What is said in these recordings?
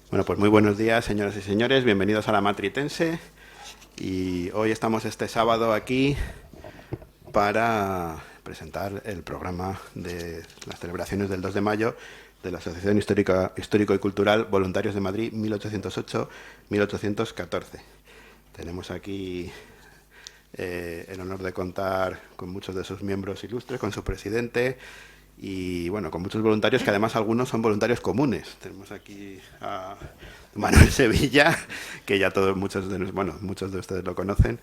Bueno, pues muy buenos días, señoras y señores. Bienvenidos a la Matritense. Y hoy estamos este sábado aquí para presentar el programa de las celebraciones del 2 de mayo de la Asociación Histórico y Cultural Voluntarios de Madrid 1808-1814. Tenemos aquí el honor de contar con muchos de sus miembros ilustres, con su presidente y bueno, con muchos voluntarios que además algunos son voluntarios comunes. Tenemos aquí a Manuel Sevilla, que ya muchos de ustedes lo conocen,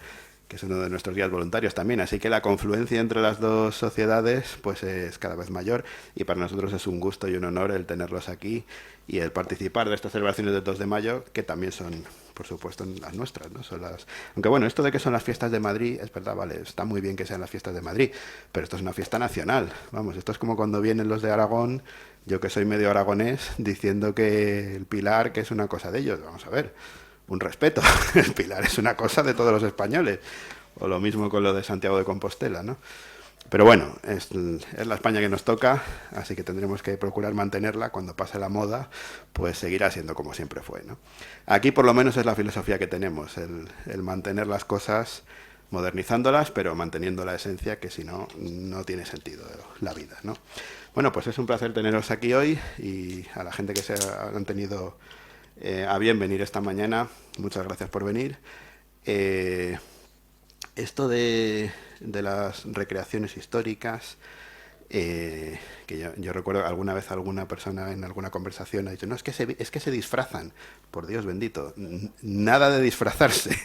que es uno de nuestros guías voluntarios también. Así que la confluencia entre las dos sociedades pues es cada vez mayor y para nosotros es un gusto y un honor el tenerlos aquí y el participar de estas celebraciones del 2 de mayo, que también son, por supuesto, las nuestras, ¿no? Aunque bueno, esto de que son las fiestas de Madrid, es verdad, vale, está muy bien que sean las fiestas de Madrid, pero esto es una fiesta nacional. Vamos, esto es como cuando vienen los de Aragón, yo que soy medio aragonés, diciendo que el Pilar, que es una cosa de ellos. Vamos a ver, un respeto. El Pilar es una cosa de todos los españoles. O lo mismo con lo de Santiago de Compostela, ¿no? Pero bueno, es la España que nos toca, así que tendremos que procurar mantenerla. Cuando pase la moda, pues seguirá siendo como siempre fue, ¿no? Aquí por lo menos es la filosofía que tenemos, el mantener las cosas, modernizándolas, pero manteniendo la esencia, que si no, no tiene sentido la vida, ¿no? Bueno, pues es un placer teneros aquí hoy y a la gente que se han tenido a bien venir esta mañana, muchas gracias por venir. Esto de las recreaciones históricas, que yo recuerdo alguna vez alguna persona en alguna conversación ha dicho, no, es que se disfrazan. Por Dios bendito, nada de disfrazarse.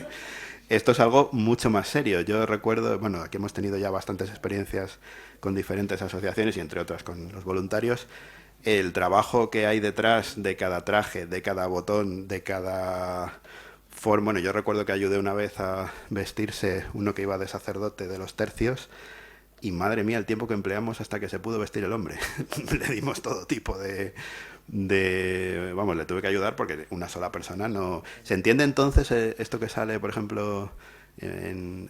Esto es algo mucho más serio. Yo recuerdo, bueno, aquí hemos tenido ya bastantes experiencias con diferentes asociaciones y entre otras con los voluntarios, el trabajo que hay detrás de cada traje, de cada botón, de cada forma. Bueno, yo recuerdo que ayudé una vez a vestirse uno que iba de sacerdote de los tercios y madre mía el tiempo que empleamos hasta que se pudo vestir el hombre. Le dimos todo tipo vamos, le tuve que ayudar porque una sola persona no... ¿Se entiende entonces esto que sale, por ejemplo,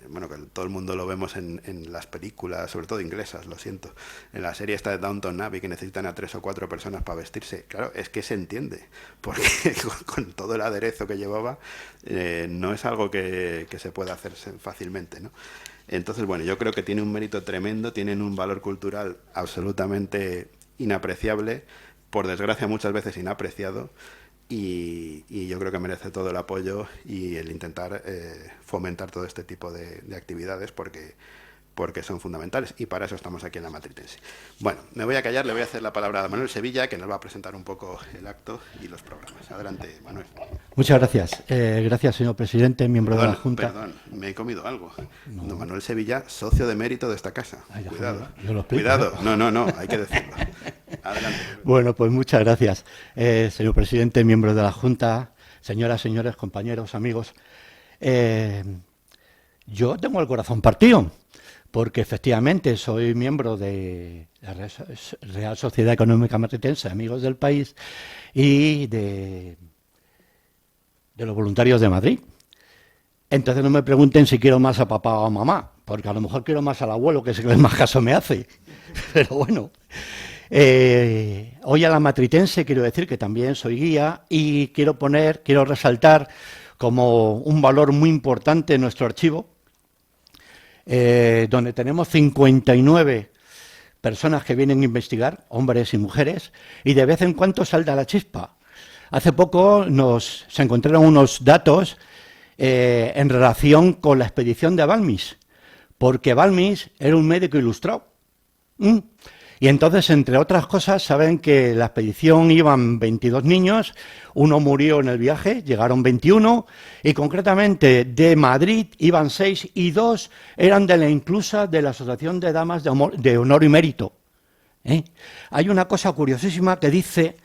bueno, que todo el mundo lo vemos en las películas, sobre todo inglesas, lo siento, en la serie esta de Downton Abbey, que necesitan a 3 o 4 personas para vestirse? Claro, es que se entiende, porque con todo el aderezo que llevaba, no es algo que se pueda hacer fácilmente, ¿no? Entonces, bueno, yo creo que tiene un mérito tremendo, tienen un valor cultural absolutamente inapreciable, por desgracia muchas veces inapreciado, y yo creo que merece todo el apoyo y el intentar fomentar todo este tipo de actividades porque son fundamentales y para eso estamos aquí en la Matritense. Bueno, me voy a callar, le voy a hacer la palabra a Manuel Sevilla, que nos va a presentar un poco el acto y los programas. Adelante, Manuel. Muchas gracias. Gracias, señor presidente, miembro de la Junta. Perdón, me he comido algo. No. Don Manuel Sevilla, socio de mérito de esta casa. Ay, Cuidado. yo lo explico. Cuidado. No, hay que decirlo. Adelante. Bueno, pues muchas gracias, señor presidente, miembros de la Junta, señoras, señores, compañeros, amigos. Yo tengo el corazón partido, porque efectivamente soy miembro de la Real Sociedad Económica Matritense, Amigos del País, y de los voluntarios de Madrid. Entonces no me pregunten si quiero más a papá o a mamá, porque a lo mejor quiero más al abuelo, que es el que más caso me hace. Pero bueno, hoy a la Matritense quiero decir que también soy guía y quiero resaltar como un valor muy importante en nuestro archivo, donde tenemos 59 personas que vienen a investigar, hombres y mujeres, y de vez en cuando salta la chispa. Hace poco se encontraron unos datos en relación con la expedición de Balmis, porque Balmis era un médico ilustrado. Y entonces, entre otras cosas, saben que en la expedición iban 22 niños, uno murió en el viaje, llegaron 21, y concretamente de Madrid iban 6 y 2 eran de la inclusa de la Asociación de Damas de Honor y Mérito. Hay una cosa curiosísima que dice,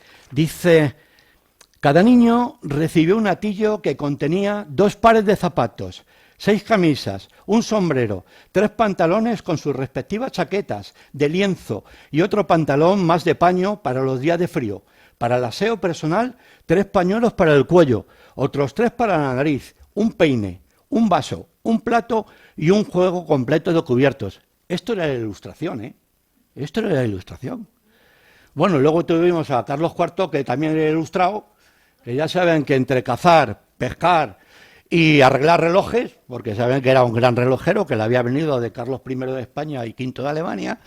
cada niño recibió un atillo que contenía 2 pares de zapatos, 6 camisas, un sombrero, 3 pantalones con sus respectivas chaquetas de lienzo y otro pantalón más de paño para los días de frío. Para el aseo personal, 3 pañuelos para el cuello, otros 3 para la nariz, un peine, un vaso, un plato y un juego completo de cubiertos. Esto era la ilustración, Esto era la ilustración. Bueno, luego tuvimos a Carlos IV, que también era ilustrado, que ya saben que entre cazar, pescar y arreglar relojes, porque saben que era un gran relojero, que le había venido de Carlos I de España y V de Alemania,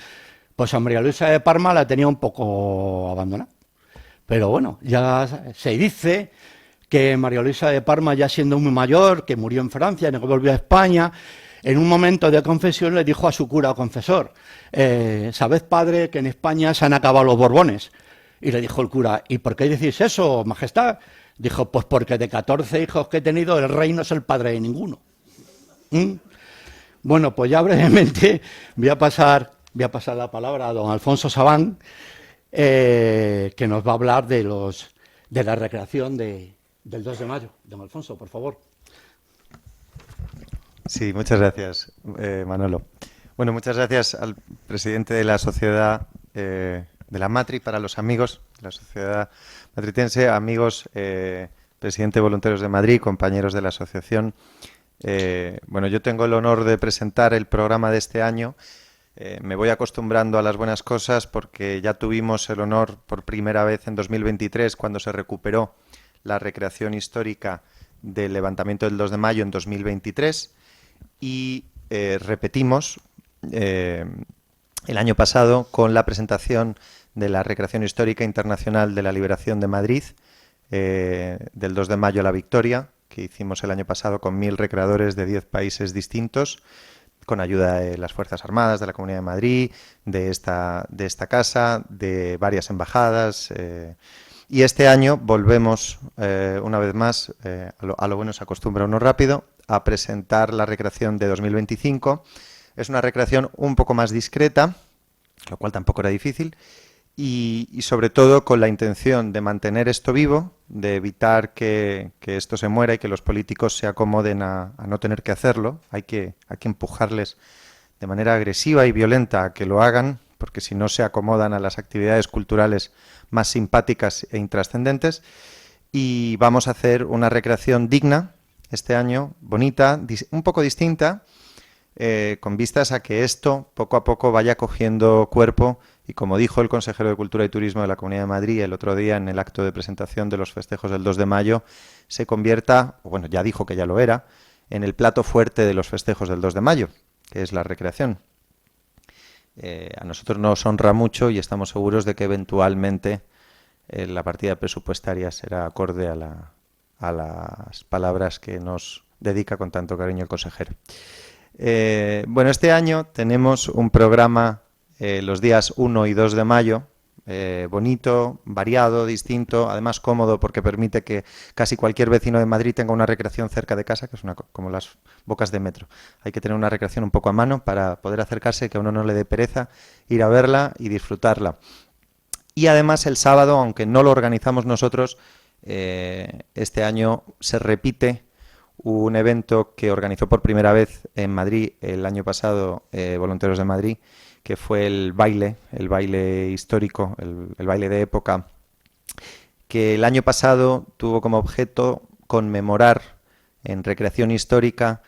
pues a María Luisa de Parma la tenía un poco abandonada. Pero bueno, ya se dice que María Luisa de Parma, ya siendo muy mayor, que murió en Francia, no volvió a España, en un momento de confesión le dijo a su cura o confesor: sabed, padre, que en España se han acabado los Borbones. Y le dijo el cura: ¿y por qué decís eso, majestad? Dijo: pues porque de 14 hijos que he tenido, el rey no es el padre de ninguno. Bueno, pues ya brevemente voy a pasar la palabra a don Alfonso Sabán, que nos va a hablar de la recreación del 2 de mayo. Don Alfonso, por favor. Sí, muchas gracias, Manolo. Bueno, muchas gracias al presidente de la Sociedad de la Matri para los amigos, de la Sociedad Matritense, amigos, presidente de Voluntarios de Madrid, compañeros de la asociación. Bueno, yo tengo el honor de presentar el programa de este año. Me voy acostumbrando a las buenas cosas porque ya tuvimos el honor por primera vez en 2023, cuando se recuperó la recreación histórica del levantamiento del 2 de mayo en 2023, y repetimos el año pasado con la presentación de la Recreación Histórica Internacional de la Liberación de Madrid, del 2 de mayo a la victoria, que hicimos el año pasado con 1000 recreadores de 10 países distintos, con ayuda de las Fuerzas Armadas, de la Comunidad de Madrid, de esta casa, de varias embajadas. Y este año volvemos, una vez más, a lo bueno se acostumbra uno rápido, a presentar la recreación de 2025. Es una recreación un poco más discreta, lo cual tampoco era difícil, y sobre todo con la intención de mantener esto vivo, de evitar que esto se muera y que los políticos se acomoden a no tener que hacerlo. Hay que empujarles de manera agresiva y violenta a que lo hagan, porque si no se acomodan a las actividades culturales más simpáticas e intrascendentes. Y vamos a hacer una recreación digna este año, bonita, un poco distinta, con vistas a que esto poco a poco vaya cogiendo cuerpo y, como dijo el consejero de Cultura y Turismo de la Comunidad de Madrid el otro día en el acto de presentación de los festejos del 2 de mayo, se convierta, bueno, ya dijo que ya lo era, en el plato fuerte de los festejos del 2 de mayo, que es la recreación. A nosotros nos honra mucho y estamos seguros de que eventualmente la partida presupuestaria será acorde a las palabras que nos dedica con tanto cariño el consejero. Bueno, este año tenemos un programa los días 1 y 2 de mayo, bonito, variado, distinto, además cómodo, porque permite que casi cualquier vecino de Madrid tenga una recreación cerca de casa, que es como las bocas de metro. Hay que tener una recreación un poco a mano para poder acercarse, que a uno no le dé pereza ir a verla y disfrutarla. Y además el sábado, aunque no lo organizamos nosotros, este año se repite un evento que organizó por primera vez en Madrid el año pasado Voluntarios de Madrid, que fue el baile histórico, el baile de época, que el año pasado tuvo como objeto conmemorar en recreación histórica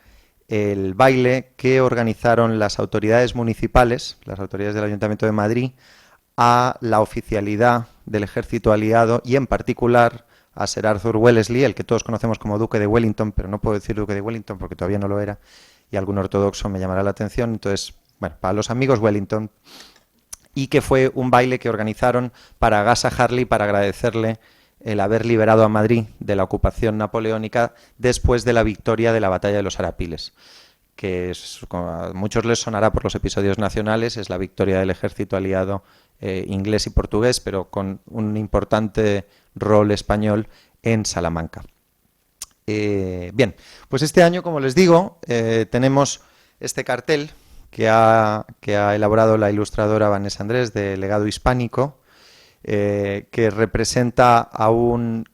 el baile que organizaron las autoridades municipales, las autoridades del Ayuntamiento de Madrid, a la oficialidad del ejército aliado y en particular a Sir Arthur Wellesley, el que todos conocemos como Duque de Wellington, pero no puedo decir Duque de Wellington porque todavía no lo era, y algún ortodoxo me llamará la atención. Entonces, bueno, para los amigos Wellington, y que fue un baile que organizaron para agasajarle y para agradecerle el haber liberado a Madrid de la ocupación napoleónica después de la victoria de la batalla de los Arapiles, que a muchos les sonará por los episodios nacionales, es la victoria del ejército aliado inglés y portugués, pero con un importante rol español en Salamanca. Bien, pues este año, como les digo, tenemos este cartel que ha elaborado la ilustradora Vanessa Andrés de Legado Hispánico, que representa a un,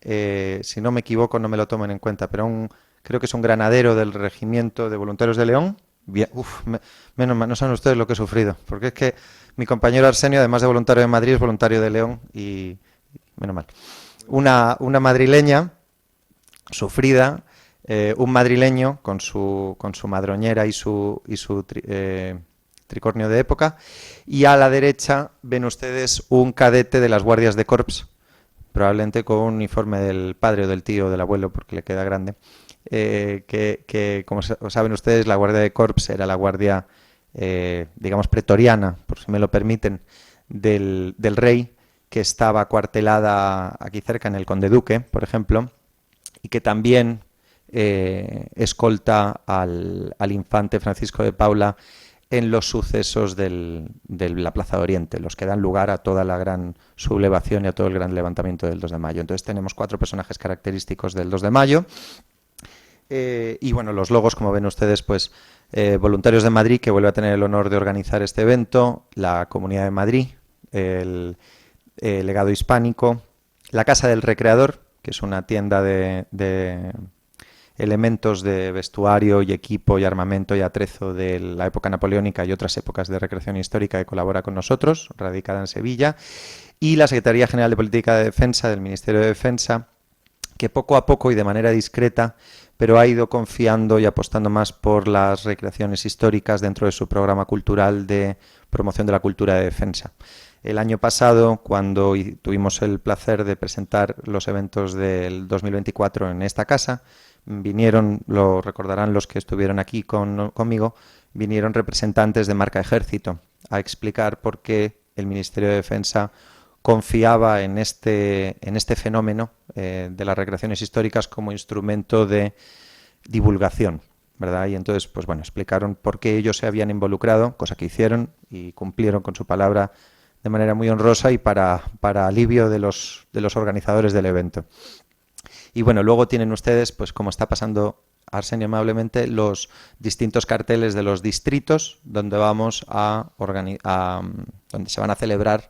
si no me equivoco, no me lo tomen en cuenta, pero creo que es un granadero del Regimiento de Voluntarios de León. Bien, menos mal, no saben ustedes lo que he sufrido, porque es que mi compañero Arsenio, además de voluntario de Madrid, es voluntario de León y menos mal. Una madrileña sufrida, un madrileño con su madroñera y su tricornio de época, y a la derecha ven ustedes un cadete de las Guardias de Corps, probablemente con un uniforme del padre o del tío o del abuelo, porque le queda grande, que como saben ustedes, la Guardia de Corps era la guardia, digamos, pretoriana, por si me lo permiten, del rey, que estaba acuartelada aquí cerca en el Conde Duque, por ejemplo, y que también escolta al infante Francisco de Paula en los sucesos de la Plaza de Oriente, los que dan lugar a toda la gran sublevación y a todo el gran levantamiento del 2 de mayo. Entonces tenemos 4 personajes característicos del 2 de mayo. Y bueno, los logos, como ven ustedes, pues Voluntarios de Madrid, que vuelve a tener el honor de organizar este evento, la Comunidad de Madrid, el Legado Hispánico, la Casa del Recreador, que es una tienda de elementos de vestuario y equipo y armamento y atrezo de la época napoleónica y otras épocas de recreación histórica, que colabora con nosotros, radicada en Sevilla, y la Secretaría General de Política de Defensa del Ministerio de Defensa, que poco a poco y de manera discreta, pero ha ido confiando y apostando más por las recreaciones históricas dentro de su programa cultural de promoción de la cultura de defensa. El año pasado, cuando tuvimos el placer de presentar los eventos del 2024 en esta casa, vinieron, lo recordarán los que estuvieron aquí conmigo, vinieron representantes de Marca Ejército a explicar por qué el Ministerio de Defensa confiaba en este fenómeno de las recreaciones históricas como instrumento de divulgación, ¿verdad? Y entonces, pues bueno, explicaron por qué ellos se habían involucrado, cosa que hicieron y cumplieron con su palabra de manera muy honrosa y para alivio de los organizadores del evento. Y bueno, luego tienen ustedes, pues como está pasando Arsenio amablemente, los distintos carteles de los distritos donde vamos donde se van a celebrar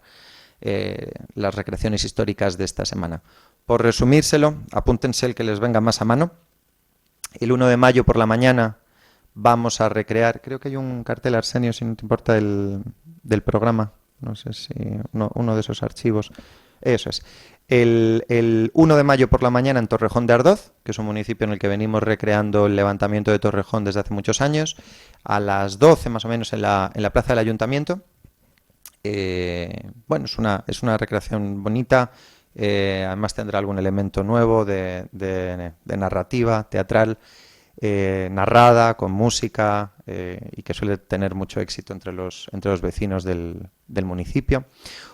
las recreaciones históricas de esta semana. Por resumírselo, apúntense el que les venga más a mano. El 1 de mayo por la mañana vamos a recrear, creo que hay un cartel, Arsenio, si no te importa, del programa, no sé si uno de esos archivos. Eso es. El 1 de mayo por la mañana en Torrejón de Ardoz, que es un municipio en el que venimos recreando el levantamiento de Torrejón desde hace muchos años, a las 12 más o menos en la plaza del Ayuntamiento. Bueno, es una recreación bonita, además tendrá algún elemento nuevo de narrativa, teatral, narrada, con música, y que suele tener mucho éxito entre los vecinos del municipio.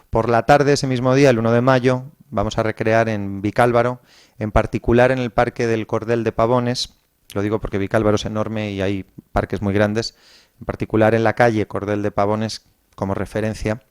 Por la tarde, ese mismo día, el 1 de mayo, vamos a recrear en Vicálvaro, en particular en el Parque del Cordel de Pavones. Lo digo porque Vicálvaro es enorme y hay parques muy grandes, en particular en la calle Cordel de Pavones, como referencia,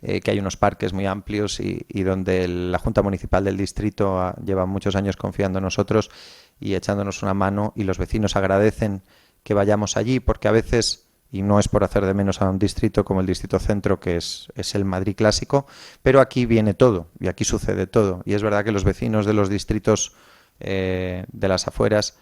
que hay unos parques muy amplios y donde la Junta Municipal del Distrito lleva muchos años confiando en nosotros y echándonos una mano, y los vecinos agradecen que vayamos allí, porque a veces, y no es por hacer de menos a un distrito como el Distrito Centro, que es el Madrid clásico, pero aquí viene todo y aquí sucede todo, y es verdad que los vecinos de los distritos de las afueras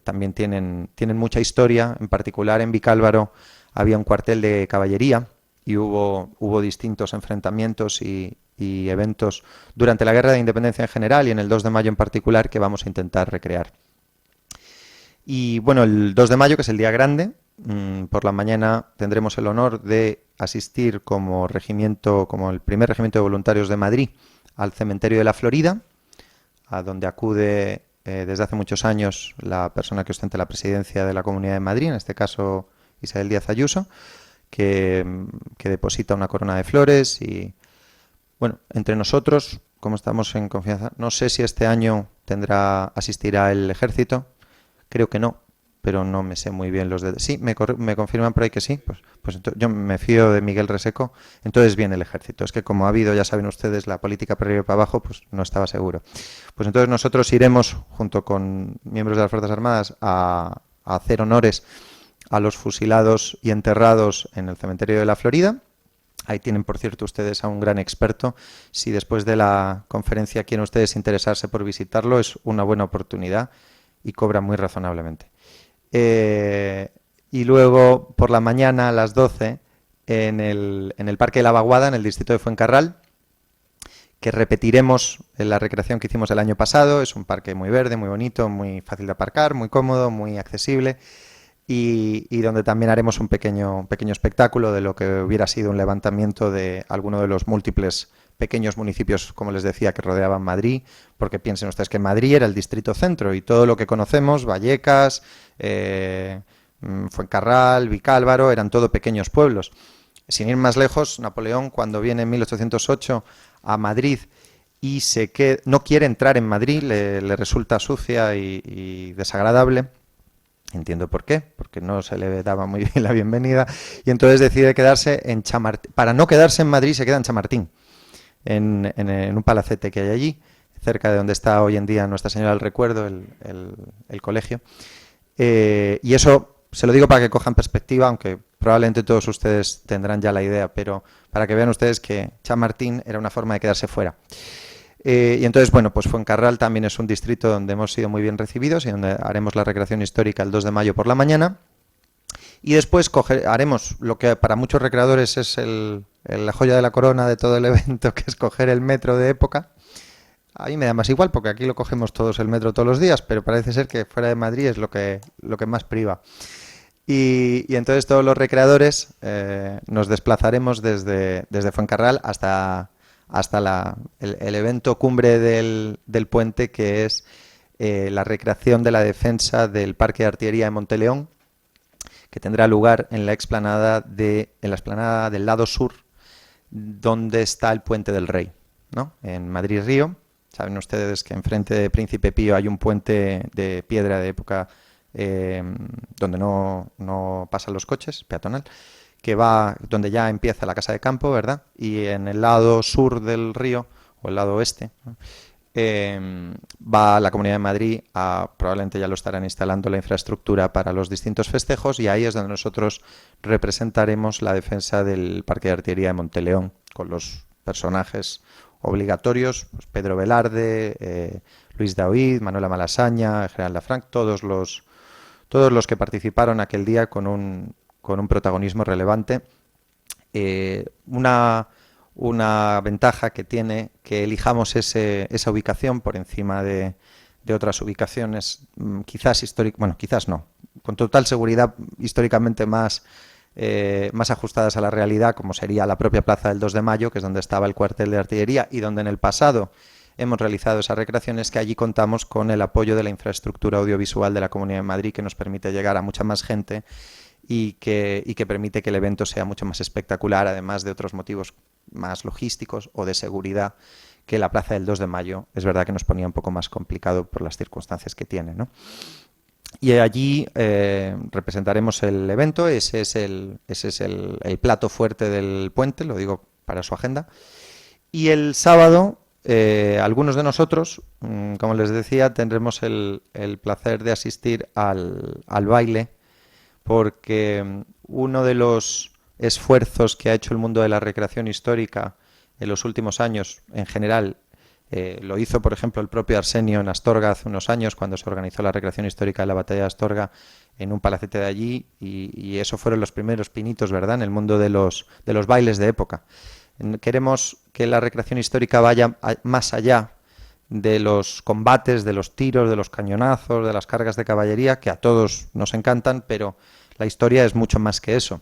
también tienen mucha historia. En particular en Vicálvaro había un cuartel de caballería y hubo distintos enfrentamientos y eventos durante la Guerra de Independencia en general y en el 2 de mayo en particular, que vamos a intentar recrear. Y bueno, el 2 de mayo, que es el día grande, por la mañana tendremos el honor de asistir como el primer regimiento de voluntarios de Madrid al cementerio de la Florida, a donde acude desde hace muchos años la persona que ostenta la presidencia de la Comunidad de Madrid, en este caso Isabel Díaz Ayuso, que deposita una corona de flores. Y bueno, entre nosotros, como estamos en confianza, no sé si este año asistirá el ejército, creo que no, pero no me sé muy bien los detalles. Sí, me confirman por ahí que sí, pues yo me fío de Miguel Reseco, entonces viene el ejército. Es que como ha habido, ya saben ustedes, la política para arriba y para abajo, pues no estaba seguro. Pues entonces nosotros iremos, junto con miembros de las Fuerzas Armadas, a hacer honores a los fusilados y enterrados en el cementerio de la Florida. Ahí tienen, por cierto, ustedes a un gran experto. Si después de la conferencia quieren ustedes interesarse por visitarlo, es una buena oportunidad y cobra muy razonablemente. Y luego, por la mañana, a las 12, en el Parque de la Vaguada, en el distrito de Fuencarral, que repetiremos en la recreación que hicimos el año pasado. Es un parque muy verde, muy bonito, muy fácil de aparcar, muy cómodo, muy accesible, y donde también haremos un pequeño espectáculo de lo que hubiera sido un levantamiento de alguno de los múltiples pequeños municipios, como les decía, que rodeaban Madrid, porque piensen ustedes que Madrid era el distrito centro y todo lo que conocemos, Vallecas, Fuencarral, Vicálvaro, eran todo pequeños pueblos. Sin ir más lejos, Napoleón, cuando viene en 1808 a Madrid y no quiere entrar en Madrid, le resulta sucia y desagradable. Entiendo por qué, porque no se le daba muy bien la bienvenida, y entonces decide quedarse en Chamartín. Para no quedarse en Madrid, se queda en Chamartín, en un palacete que hay allí, cerca de donde está hoy en día Nuestra Señora del Recuerdo, el colegio. Y eso se lo digo para que cojan perspectiva, aunque probablemente todos ustedes tendrán ya la idea, pero para que vean ustedes que Chamartín era una forma de quedarse fuera. Y entonces, bueno, pues Fuencarral también es un distrito donde hemos sido muy bien recibidos y donde haremos la recreación histórica el 2 de mayo por la mañana. Y después haremos lo que para muchos recreadores es la joya de la corona de todo el evento, que es coger el metro de época. A mí me da más igual porque aquí lo cogemos todos el metro todos los días, pero parece ser que fuera de Madrid es lo que más priva. Y entonces todos los recreadores nos desplazaremos desde Fuencarral hasta el evento cumbre del puente, que es la recreación de la defensa del Parque de Artillería de Monteleón, que tendrá lugar en la explanada del lado sur, donde está el Puente del Rey, ¿no? En Madrid-Río. Saben ustedes que enfrente de Príncipe Pío hay un puente de piedra de época donde no pasan los coches, peatonal, que va donde ya empieza la casa de campo, ¿verdad? Y en el lado sur del río, o el lado oeste, ¿no? Va la Comunidad de Madrid probablemente ya lo estarán instalando, la infraestructura para los distintos festejos, y ahí es donde nosotros representaremos la defensa del Parque de Artillería de Monteleón, con los personajes obligatorios, pues Pedro Velarde, Luis Daoíz, Manuela Malasaña, el general Lafranc, todos los que participaron aquel día con un protagonismo relevante. Una ventaja que tiene que elijamos esa ubicación por encima de otras ubicaciones, quizás históricas, bueno, quizás no, con total seguridad históricamente más ajustadas a la realidad, como sería la propia Plaza del 2 de Mayo, que es donde estaba el cuartel de artillería y donde en el pasado hemos realizado esas recreaciones, que allí contamos con el apoyo de la infraestructura audiovisual de la Comunidad de Madrid, que nos permite llegar a mucha más gente y que permite que el evento sea mucho más espectacular, además de otros motivos más logísticos o de seguridad, que la Plaza del 2 de Mayo es verdad que nos ponía un poco más complicado por las circunstancias que tiene, ¿no? Y allí representaremos el evento. Ese es el plato fuerte del puente, lo digo para su agenda. Y el sábado, algunos de nosotros, como les decía, tendremos el placer de asistir al baile, porque uno de los esfuerzos que ha hecho el mundo de la recreación histórica en los últimos años, en general, lo hizo, por ejemplo, el propio Arsenio en Astorga hace unos años, cuando se organizó la recreación histórica de la batalla de Astorga en un palacete de allí, y eso fueron los primeros pinitos, ¿verdad?, en el mundo de los bailes de época. Queremos que la recreación histórica vaya más allá de los combates, de los tiros, de los cañonazos, de las cargas de caballería, que a todos nos encantan, pero la historia es mucho más que eso.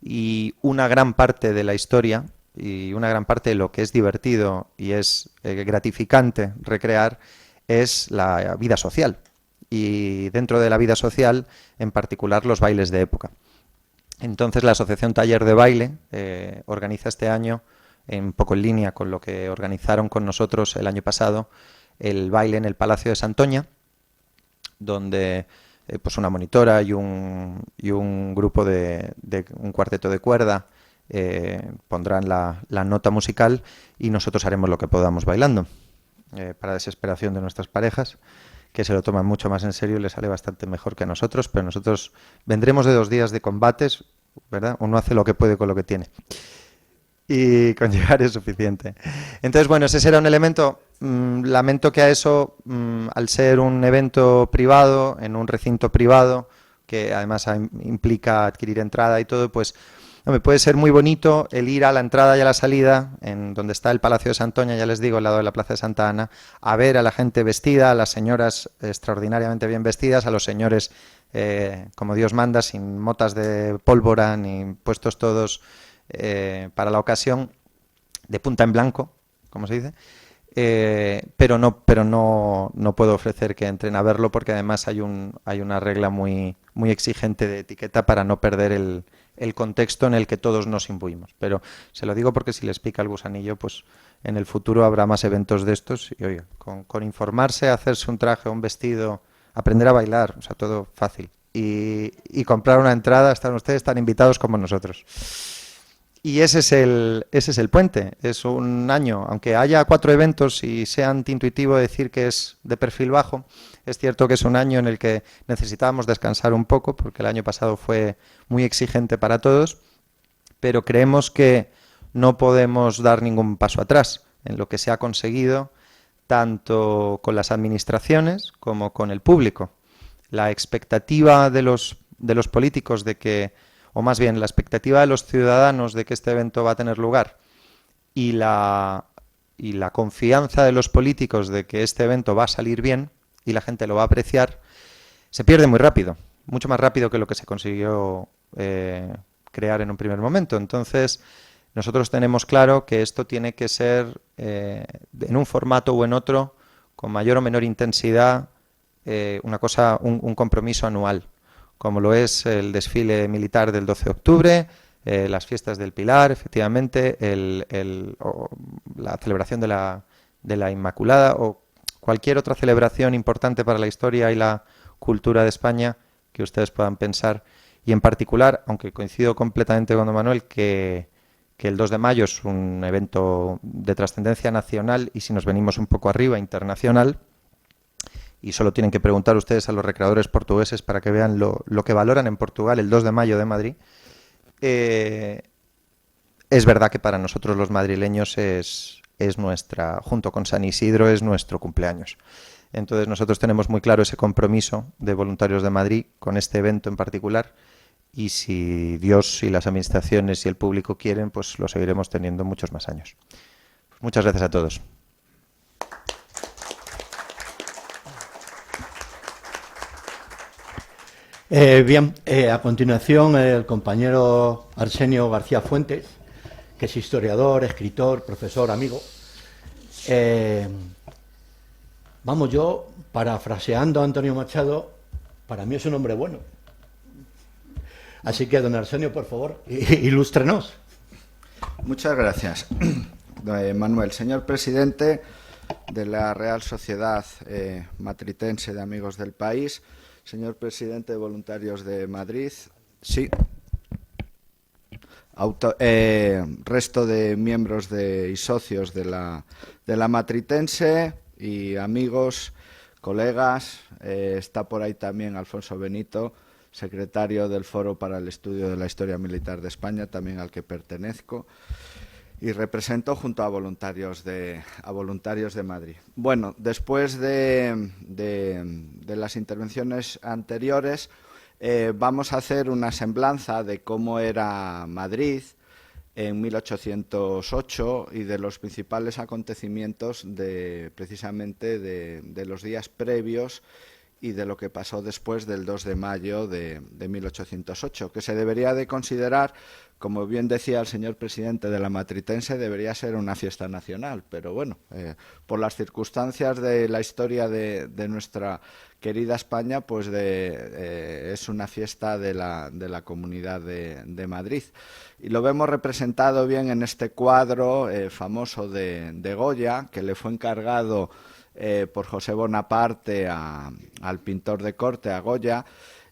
Y una gran parte de la historia y una gran parte de lo que es divertido y es gratificante recrear es la vida social. Y dentro de la vida social, en particular, los bailes de época. Entonces, la Asociación Taller de Baile organiza este año, un poco en línea con lo que organizaron con nosotros el año pasado, el baile en el Palacio de Santoña, donde pues una monitora y un grupo de un cuarteto de cuerda pondrán la nota musical, y nosotros haremos lo que podamos bailando, para desesperación de nuestras parejas, que se lo toman mucho más en serio y les sale bastante mejor que a nosotros, pero nosotros vendremos de 2 días de combates, ¿verdad? Uno hace lo que puede con lo que tiene, y con llegar es suficiente. Entonces, bueno, ese será un elemento. Lamento que a eso, al ser un evento privado, en un recinto privado, que además implica adquirir entrada y todo, pues hombre, puede ser muy bonito el ir a la entrada y a la salida, en donde está el Palacio de Santoña, ya les digo, al lado de la Plaza de Santa Ana, a ver a la gente vestida, a las señoras extraordinariamente bien vestidas, a los señores como Dios manda, sin motas de pólvora ni puestos todos para la ocasión, de punta en blanco, como se dice, pero no puedo ofrecer que entren a verlo porque además hay una regla muy exigente de etiqueta para no perder el contexto en el que todos nos imbuimos. Pero se lo digo porque si les pica el gusanillo, pues en el futuro habrá más eventos de estos y oye, con informarse, hacerse un traje, un vestido, aprender a bailar, o sea, todo fácil. Y comprar una entrada, están ustedes tan invitados como nosotros. Y ese es el puente. Es un año, aunque haya 4 eventos y sea antiintuitivo decir que es de perfil bajo, es cierto que es un año en el que necesitábamos descansar un poco, porque el año pasado fue muy exigente para todos, pero creemos que no podemos dar ningún paso atrás en lo que se ha conseguido, tanto con las administraciones como con el público. La expectativa de los políticos de que, o más bien la expectativa de los ciudadanos de que este evento va a tener lugar y la confianza de los políticos de que este evento va a salir bien y la gente lo va a apreciar, se pierde muy rápido, mucho más rápido que lo que se consiguió crear en un primer momento. Entonces, nosotros tenemos claro que esto tiene que ser en un formato o en otro, con mayor o menor intensidad, un compromiso anual, como lo es el desfile militar del 12 de octubre, las fiestas del Pilar, efectivamente, la celebración de la Inmaculada o cualquier otra celebración importante para la historia y la cultura de España que ustedes puedan pensar. Y en particular, aunque coincido completamente con don Manuel, que el 2 de mayo es un evento de trascendencia nacional y si nos venimos un poco arriba, internacional, y solo tienen que preguntar ustedes a los recreadores portugueses para que vean lo que valoran en Portugal el 2 de mayo de Madrid. Es verdad que para nosotros los madrileños es nuestra, junto con San Isidro, es nuestro cumpleaños. Entonces nosotros tenemos muy claro ese compromiso de Voluntarios de Madrid con este evento en particular y si Dios y las administraciones y el público quieren, pues lo seguiremos teniendo muchos más años. Pues muchas gracias a todos. Bien, a continuación el compañero Arsenio García Fuentes, que es historiador, escritor, profesor, amigo. Vamos, yo, parafraseando a Antonio Machado, para mí es un hombre bueno. Así que, don Arsenio, por favor, ilústrenos. Muchas gracias, Manuel. Señor presidente de la Real Sociedad Matritense de Amigos del País, señor presidente de Voluntarios de Madrid, sí. Resto de miembros y socios de la Matritense y amigos, colegas, está por ahí también Alfonso Benito, secretario del Foro para el Estudio de la Historia Militar de España, también al que pertenezco, y represento junto a voluntarios de Madrid. Bueno, después de las intervenciones anteriores, vamos a hacer una semblanza de cómo era Madrid en 1808 y de los principales acontecimientos precisamente de los días previos y de lo que pasó después del 2 de mayo de 1808, que se debería de considerar, como bien decía el señor presidente de la Matritense, debería ser una fiesta nacional, pero bueno, por las circunstancias de la historia de nuestra querida España, pues es una fiesta de la Comunidad de Madrid. Y lo vemos representado bien en este cuadro famoso de Goya, que le fue encargado por José Bonaparte al pintor de corte, a Goya,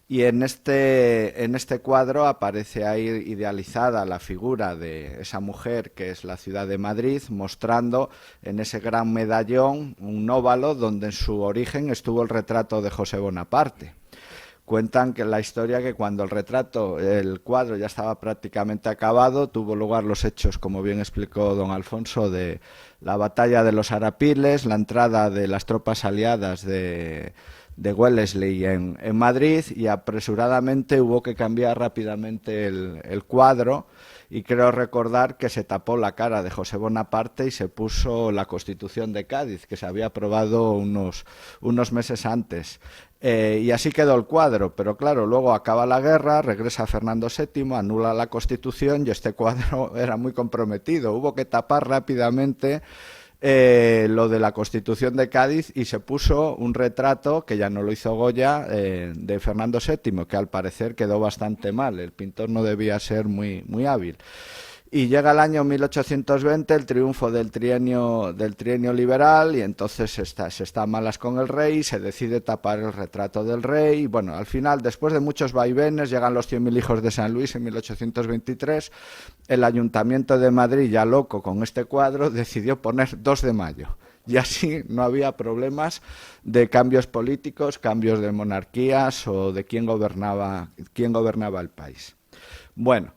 y en este cuadro aparece ahí idealizada la figura de esa mujer que es la ciudad de Madrid, mostrando en ese gran medallón un óvalo donde en su origen estuvo el retrato de José Bonaparte. Cuentan que la historia que cuando el cuadro ya estaba prácticamente acabado, tuvo lugar los hechos, como bien explicó don Alfonso, de la batalla de los Arapiles, la entrada de las tropas aliadas de Wellesley en Madrid, y apresuradamente hubo que cambiar rápidamente el cuadro y creo recordar que se tapó la cara de José Bonaparte y se puso la Constitución de Cádiz, que se había aprobado unos meses antes. Y así quedó el cuadro, pero claro, luego acaba la guerra, regresa Fernando VII, anula la Constitución y este cuadro era muy comprometido. Hubo que tapar rápidamente lo de la Constitución de Cádiz y se puso un retrato, que ya no lo hizo Goya, de Fernando VII, que al parecer quedó bastante mal. El pintor no debía ser muy hábil. Y llega el año 1820, el triunfo del trienio liberal, y entonces se está a malas con el rey, se decide tapar el retrato del rey, y bueno, al final, después de muchos vaivenes, llegan los 100.000 hijos de San Luis en 1823, el Ayuntamiento de Madrid, ya loco con este cuadro, decidió poner 2 de mayo. Y así no había problemas de cambios políticos, cambios de monarquías o de quién gobernaba el país. Bueno,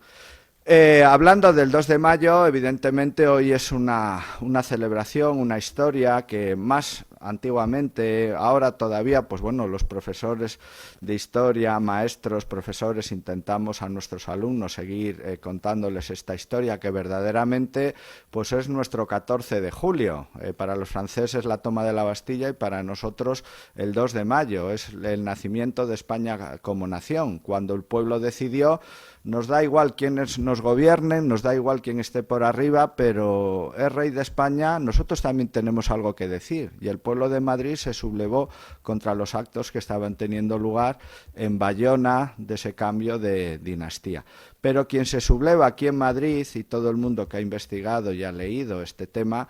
hablando del 2 de mayo, evidentemente hoy es una celebración, una historia que más antiguamente, ahora todavía, pues bueno, los profesores de historia, maestros, profesores, intentamos a nuestros alumnos seguir contándoles esta historia que verdaderamente pues es nuestro 14 de julio. Para los franceses la toma de la Bastilla y para nosotros el 2 de mayo. Es el nacimiento de España como nación, cuando el pueblo decidió. Nos da igual quiénes nos gobiernen, nos da igual quién esté por arriba, pero es rey de España, nosotros también tenemos algo que decir. Y el pueblo de Madrid se sublevó contra los actos que estaban teniendo lugar en Bayona de ese cambio de dinastía. Pero quien se subleva aquí en Madrid, y todo el mundo que ha investigado y ha leído este tema,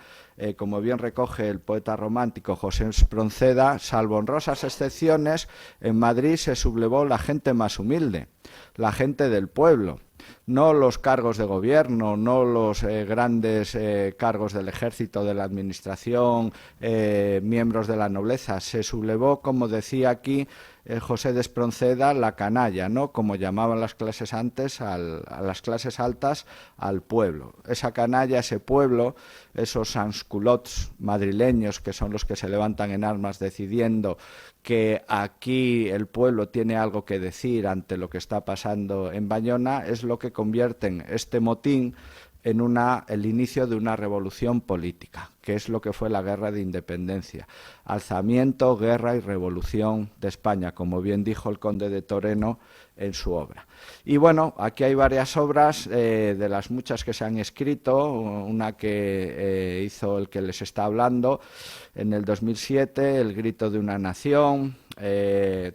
como bien recoge el poeta romántico José Espronceda, salvo honrosas excepciones, en Madrid se sublevó la gente más humilde, la gente del pueblo. No los cargos de gobierno, no los grandes cargos del ejército, de la administración, miembros de la nobleza. Se sublevó, como decía aquí José de Espronceda, la canalla, ¿no? Como llamaban las clases antes, a las clases altas, al pueblo. Esa canalla, ese pueblo, esos sansculots madrileños que son los que se levantan en armas decidiendo que aquí el pueblo tiene algo que decir ante lo que está pasando en Bayona, es lo que convierten este motín en el inicio de una revolución política, que es lo que fue la Guerra de Independencia. Alzamiento, guerra y revolución de España, como bien dijo el conde de Toreno en su obra. Y bueno, aquí hay varias obras, de las muchas que se han escrito, una que hizo el que les está hablando en el 2007, El grito de una nación,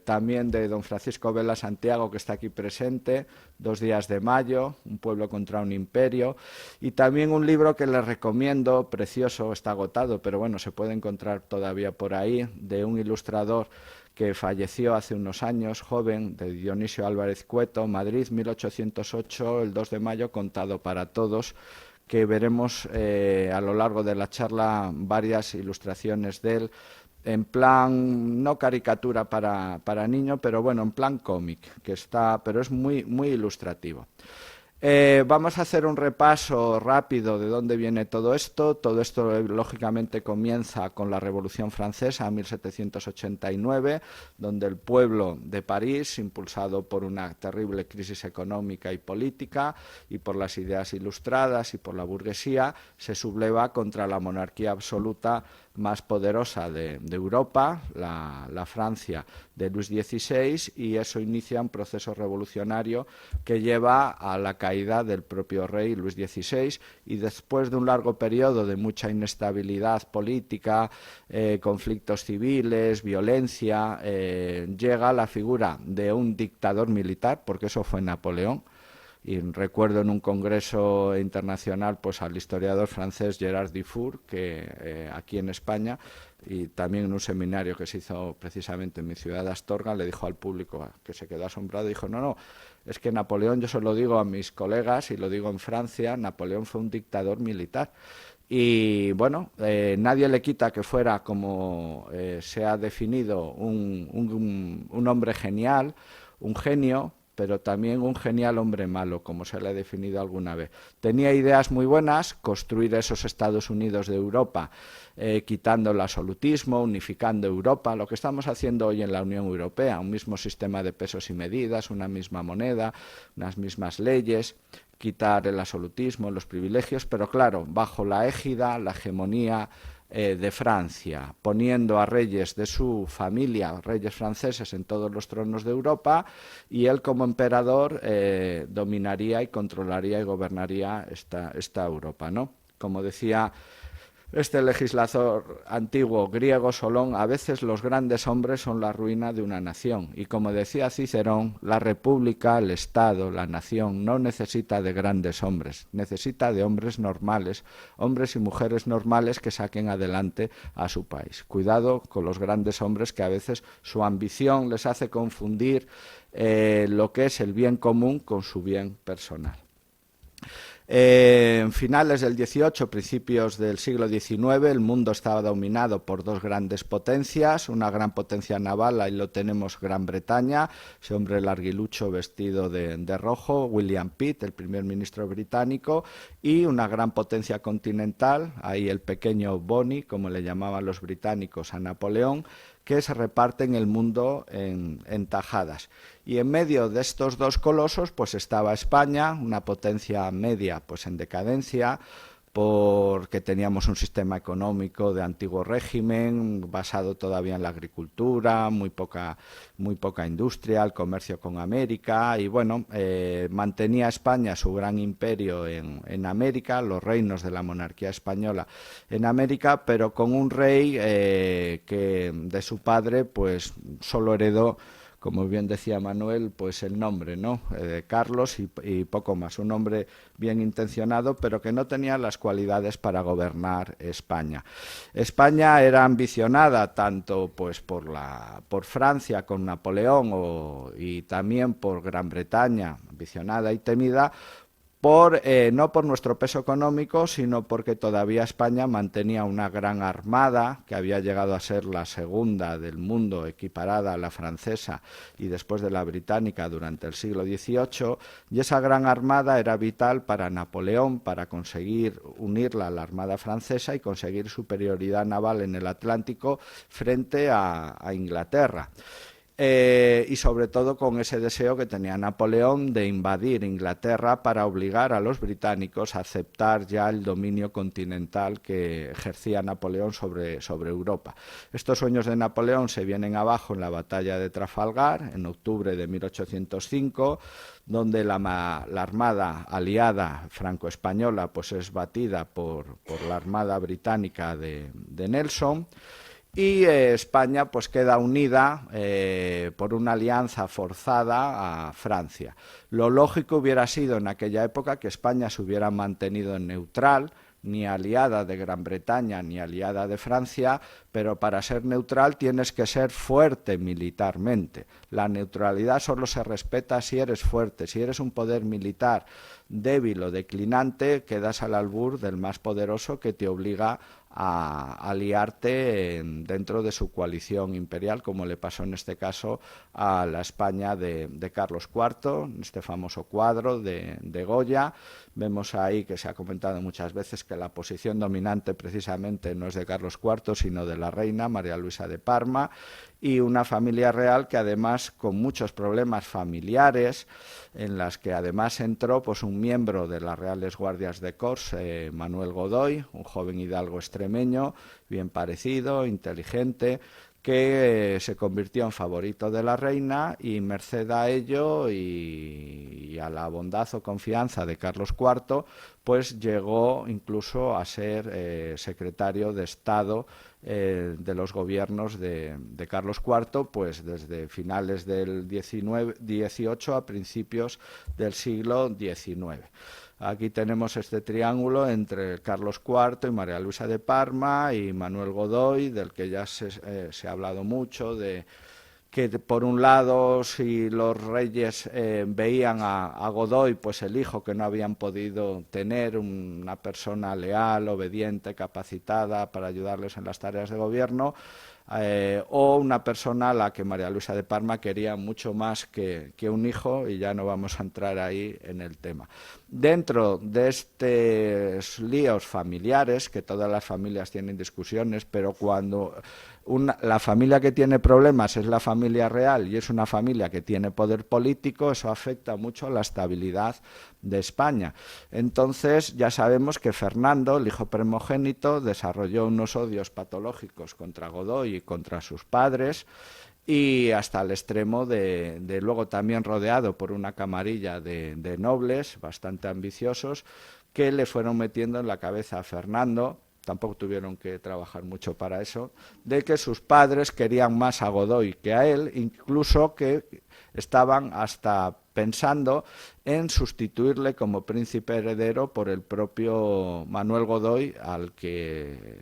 también de don Francisco Vela Santiago, que está aquí presente, 2 días de mayo, Un pueblo contra un imperio, y también un libro que les recomiendo, precioso, está agotado, pero bueno, se puede encontrar todavía por ahí, de un ilustrador que falleció hace unos años, joven, de Dionisio Álvarez Cueto, Madrid, 1808, el 2 de mayo, contado para todos, que veremos a lo largo de la charla varias ilustraciones de él, en plan, no caricatura para niño, pero bueno, en plan cómic, pero es muy ilustrativo. Vamos a hacer un repaso rápido de dónde viene todo esto. Todo esto, lógicamente, comienza con la Revolución Francesa, 1789, donde el pueblo de París, impulsado por una terrible crisis económica y política, y por las ideas ilustradas y por la burguesía, se subleva contra la monarquía absoluta más poderosa de Europa, la Francia de Luis XVI, y eso inicia un proceso revolucionario que lleva a la caída del propio rey Luis XVI, y después de un largo periodo de mucha inestabilidad política, conflictos civiles, violencia, llega la figura de un dictador militar, porque eso fue Napoleón. Y recuerdo en un congreso internacional pues al historiador francés Gerard Dufour, que aquí en España, y también en un seminario que se hizo precisamente en mi ciudad de Astorga, le dijo al público, que se quedó asombrado, dijo, no, es que Napoleón, yo se lo digo a mis colegas y lo digo en Francia, Napoleón fue un dictador militar. Y bueno, nadie le quita que fuera, como se ha definido, un hombre genial, un genio, pero también un genial hombre malo, como se le ha definido alguna vez. Tenía ideas muy buenas, construir esos Estados Unidos de Europa, quitando el absolutismo, unificando Europa, lo que estamos haciendo hoy en la Unión Europea, un mismo sistema de pesos y medidas, una misma moneda, unas mismas leyes, quitar el absolutismo, los privilegios, pero claro, bajo la égida, la hegemonía de Francia, poniendo a reyes de su familia, reyes franceses, en todos los tronos de Europa, y él como emperador dominaría y controlaría y gobernaría esta Europa, ¿no? Como decía este legislador antiguo griego Solón, a veces los grandes hombres son la ruina de una nación. Y como decía Cicerón, la república, el Estado, la nación, no necesita de grandes hombres, necesita de hombres normales, hombres y mujeres normales que saquen adelante a su país. Cuidado con los grandes hombres, que a veces su ambición les hace confundir lo que es el bien común con su bien personal. En finales del XVIII, principios del siglo XIX, el mundo estaba dominado por dos grandes potencias, una gran potencia naval, ahí lo tenemos, Gran Bretaña, ese hombre larguilucho vestido de rojo, William Pitt, el primer ministro británico, y una gran potencia continental, ahí el pequeño Bonnie, como le llamaban los británicos a Napoleón, que se reparten el mundo en tajadas. Y en medio de estos dos colosos pues estaba España, una potencia media pues en decadencia, porque teníamos un sistema económico de antiguo régimen, basado todavía en la agricultura, muy poca industria, el comercio con América, y bueno, mantenía España su gran imperio en América, los reinos de la monarquía española en América, pero con un rey que de su padre pues solo heredó, como bien decía Manuel, pues el nombre, ¿no? Carlos y poco más. Un hombre bien intencionado, pero que no tenía las cualidades para gobernar España. España era ambicionada tanto pues por Francia con Napoleón y también por Gran Bretaña, ambicionada y temida, no por nuestro peso económico, sino porque todavía España mantenía una gran armada, que había llegado a ser la segunda del mundo, equiparada a la francesa y después de la británica durante el siglo XVIII, y esa gran armada era vital para Napoleón, para conseguir unirla a la armada francesa y conseguir superioridad naval en el Atlántico frente a Inglaterra. Y sobre todo con ese deseo que tenía Napoleón de invadir Inglaterra para obligar a los británicos a aceptar ya el dominio continental que ejercía Napoleón sobre Europa. Estos sueños de Napoleón se vienen abajo en la batalla de Trafalgar, en octubre de 1805, donde la armada aliada franco-española pues es batida por la armada británica de Nelson. Y España pues queda unida por una alianza forzada a Francia. Lo lógico hubiera sido en aquella época que España se hubiera mantenido neutral, ni aliada de Gran Bretaña ni aliada de Francia, pero para ser neutral tienes que ser fuerte militarmente. La neutralidad solo se respeta si eres fuerte. Si eres un poder militar débil o declinante, quedas al albur del más poderoso, que te obliga a aliarte dentro de su coalición imperial, como le pasó en este caso a la España de Carlos IV, en este famoso cuadro de Goya. Vemos ahí que se ha comentado muchas veces que la posición dominante precisamente no es de Carlos IV, sino de la reina María Luisa de Parma, y una familia real que además con muchos problemas familiares, en las que además entró pues un miembro de las Reales Guardias de Corps, Manuel Godoy, un joven hidalgo extremeño, bien parecido, inteligente, que se convirtió en favorito de la reina, y merced a ello y a la bondad o confianza de Carlos IV, pues llegó incluso a ser secretario de Estado de los gobiernos de Carlos IV, pues desde finales del XVIII a principios del siglo XIX. Aquí tenemos este triángulo entre Carlos IV y María Luisa de Parma y Manuel Godoy, del que ya se ha hablado mucho, de que por un lado, si los reyes veían a Godoy, pues el hijo que no habían podido tener, una persona leal, obediente, capacitada para ayudarles en las tareas de gobierno, o una persona a la que María Luisa de Parma quería mucho más que un hijo, y ya no vamos a entrar ahí en el tema. Dentro de estos líos familiares, que todas las familias tienen discusiones, pero cuando la familia que tiene problemas es la familia familia real y es una familia que tiene poder político, eso afecta mucho a la estabilidad de España. Entonces ya sabemos que Fernando, el hijo primogénito, desarrolló unos odios patológicos contra Godoy y contra sus padres, y hasta el extremo de luego también rodeado por una camarilla de nobles bastante ambiciosos que le fueron metiendo en la cabeza a Fernando, tampoco tuvieron que trabajar mucho para eso, de que sus padres querían más a Godoy que a él, incluso que estaban hasta pensando en sustituirle como príncipe heredero por el propio Manuel Godoy, al que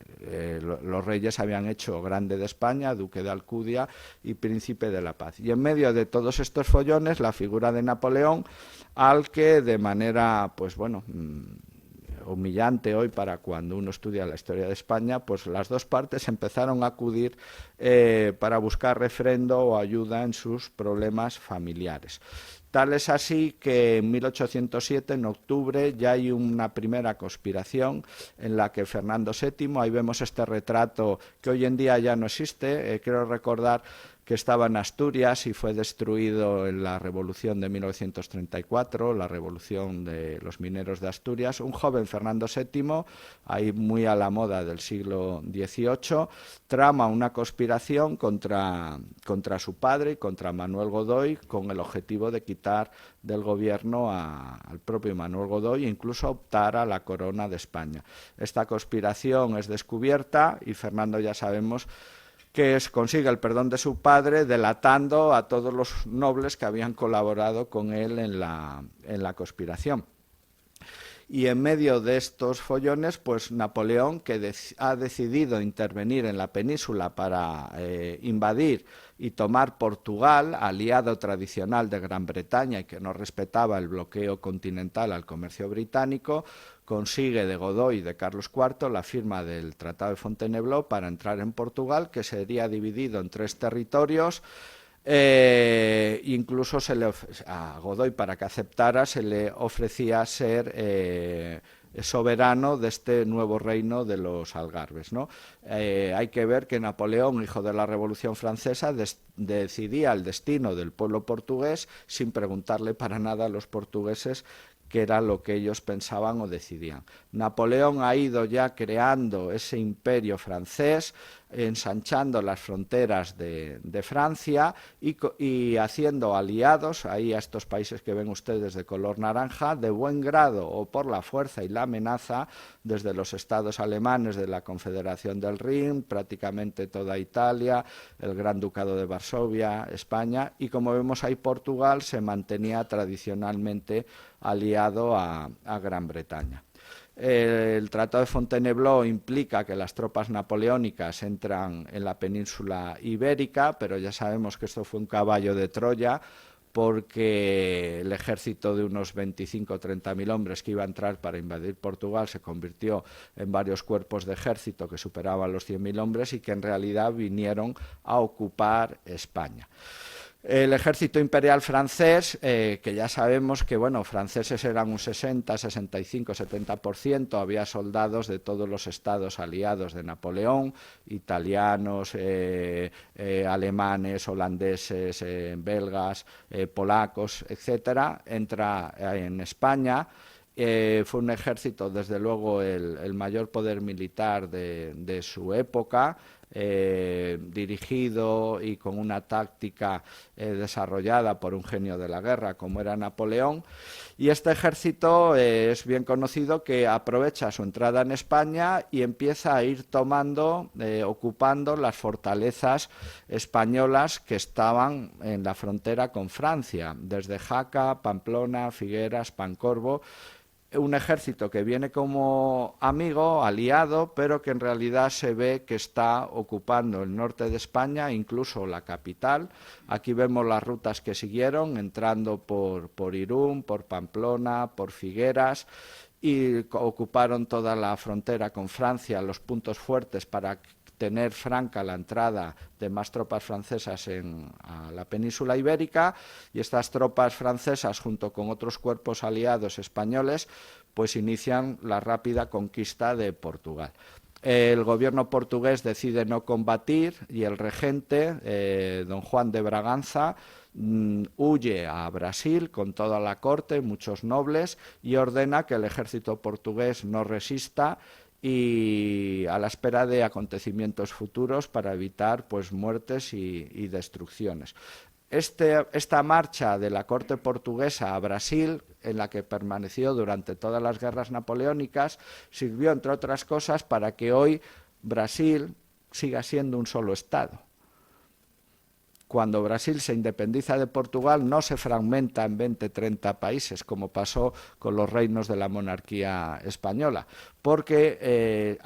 los reyes habían hecho grande de España, duque de Alcudia y príncipe de la paz. Y en medio de todos estos follones, la figura de Napoleón, al que de manera, pues bueno, humillante hoy para cuando uno estudia la historia de España, pues las dos partes empezaron a acudir para buscar refrendo o ayuda en sus problemas familiares. Tal es así que en 1807, en octubre, ya hay una primera conspiración en la que Fernando VII, ahí vemos este retrato que hoy en día ya no existe, quiero recordar que estaba en Asturias y fue destruido en la Revolución de 1934, la Revolución de los Mineros de Asturias. Un joven Fernando VII, ahí muy a la moda del siglo XVIII, trama una conspiración contra su padre y contra Manuel Godoy con el objetivo de quitar del gobierno al propio Manuel Godoy e incluso optar a la corona de España. Esta conspiración es descubierta y Fernando, ya sabemos, que consigue el perdón de su padre delatando a todos los nobles que habían colaborado con él en la conspiración. Y en medio de estos follones, pues Napoleón, que ha decidido intervenir en la península para invadir y tomar Portugal, aliado tradicional de Gran Bretaña y que no respetaba el bloqueo continental al comercio británico, consigue de Godoy y de Carlos IV la firma del Tratado de Fontainebleau para entrar en Portugal, que sería dividido en 3 territorios. Incluso a Godoy, para que aceptara, se le ofrecía ser soberano de este nuevo reino de los Algarbes, ¿no? Hay que ver que Napoleón, hijo de la Revolución Francesa, decidía el destino del pueblo portugués sin preguntarle para nada a los portugueses que era lo que ellos pensaban o decidían. Napoleón ha ido ya creando ese imperio francés, ensanchando las fronteras de Francia y haciendo aliados ahí a estos países que ven ustedes de color naranja, de buen grado o por la fuerza y la amenaza, desde los estados alemanes de la Confederación del Rin, prácticamente toda Italia, el Gran Ducado de Varsovia, España, y como vemos ahí Portugal se mantenía tradicionalmente aliado a Gran Bretaña. El Tratado de Fontainebleau implica que las tropas napoleónicas entran en la península ibérica, pero ya sabemos que esto fue un caballo de Troya, porque el ejército de unos 25 o 30.000 hombres que iba a entrar para invadir Portugal se convirtió en varios cuerpos de ejército que superaban los 100.000 hombres y que en realidad vinieron a ocupar España. El ejército imperial francés, que ya sabemos que franceses eran un 60, 65, 70%, había soldados de todos los estados aliados de Napoleón, italianos, alemanes, holandeses, belgas, polacos, etcétera, entra en España. Fue un ejército, desde luego, el mayor poder militar de su época, dirigido y con una táctica desarrollada por un genio de la guerra como era Napoleón, y este ejército es bien conocido que aprovecha su entrada en España y empieza a ir ocupando las fortalezas españolas que estaban en la frontera con Francia, desde Jaca, Pamplona, Figueras, Pancorbo. Un ejército que viene como amigo, aliado, pero que en realidad se ve que está ocupando el norte de España, incluso la capital. Aquí vemos las rutas que siguieron, entrando por Irún, por Pamplona, por Figueras, y ocuparon toda la frontera con Francia, los puntos fuertes para tener franca la entrada de más tropas francesas a la península ibérica, y estas tropas francesas, junto con otros cuerpos aliados españoles, pues inician la rápida conquista de Portugal. el gobierno portugués decide no combatir y el regente, don Juan de Braganza, huye a Brasil con toda la corte, muchos nobles, y ordena que el ejército portugués no resista y a la espera de acontecimientos futuros para evitar pues muertes y destrucciones. Esta marcha de la corte portuguesa a Brasil, en la que permaneció durante todas las guerras napoleónicas, sirvió, entre otras cosas, para que hoy Brasil siga siendo un solo Estado. Cuando Brasil se independiza de Portugal, no se fragmenta en 20, 30 países, como pasó con los reinos de la monarquía española, porque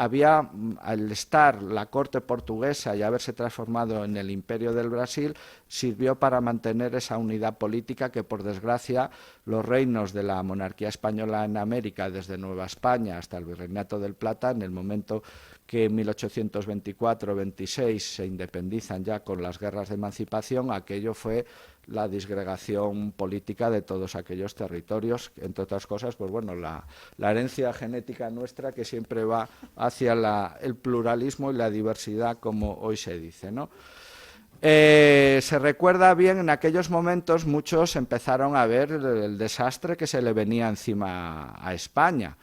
al estar la corte portuguesa y haberse transformado en el imperio del Brasil, sirvió para mantener esa unidad política que, por desgracia, los reinos de la monarquía española en América, desde Nueva España hasta el Virreinato del Plata, en el momento que en 1824-26 se independizan ya con las guerras de emancipación, aquello fue la disgregación política de todos aquellos territorios, entre otras cosas, pues bueno, la herencia genética nuestra que siempre va hacia el pluralismo y la diversidad, como hoy se dice, ¿no? Se recuerda bien, en aquellos momentos muchos empezaron a ver el desastre que se le venía encima a España.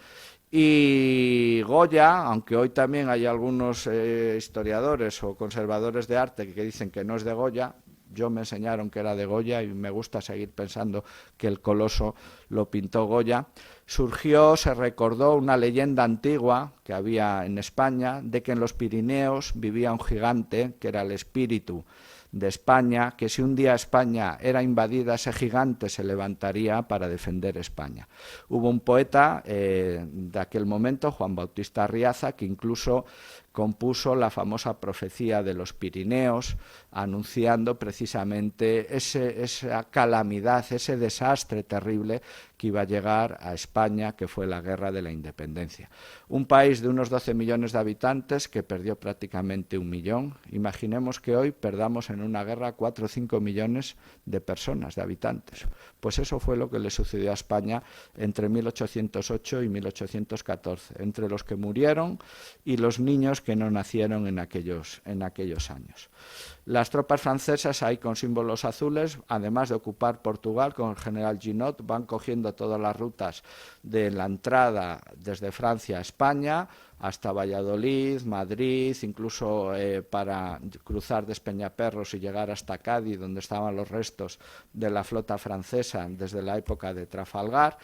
Y Goya, aunque hoy también hay algunos historiadores o conservadores de arte que dicen que no es de Goya, yo me enseñaron que era de Goya y me gusta seguir pensando que el Coloso lo pintó Goya. Surgió, se recordó una leyenda antigua que había en España de que en los Pirineos vivía un gigante que era el espíritu de España, que si un día España era invadida, ese gigante se levantaría para defender España. Hubo un poeta de aquel momento, Juan Bautista Arriaza, que incluso compuso la famosa profecía de los Pirineos, anunciando precisamente esa calamidad, ese desastre terrible que iba a llegar a España, que fue la Guerra de la Independencia. Un país de unos 12 millones de habitantes que perdió prácticamente 1 millón. Imaginemos que hoy perdamos en una guerra 4 o 5 millones de personas, de habitantes. Pues eso fue lo que le sucedió a España entre 1808 y 1814, entre los que murieron y los niños que no nacieron en aquellos años. Las tropas francesas, ahí con símbolos azules, además de ocupar Portugal con el general Junot, van cogiendo todas las rutas de la entrada desde Francia a España hasta Valladolid, Madrid, incluso para cruzar Despeñaperros y llegar hasta Cádiz, donde estaban los restos de la flota francesa desde la época de Trafalgar.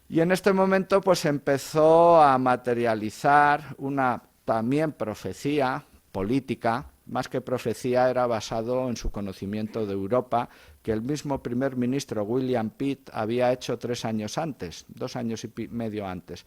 Y en este momento pues empezó a materializar una también profecía política, más que profecía era basado en su conocimiento de Europa, que el mismo primer ministro William Pitt había hecho 3 años antes, 2 años y medio antes.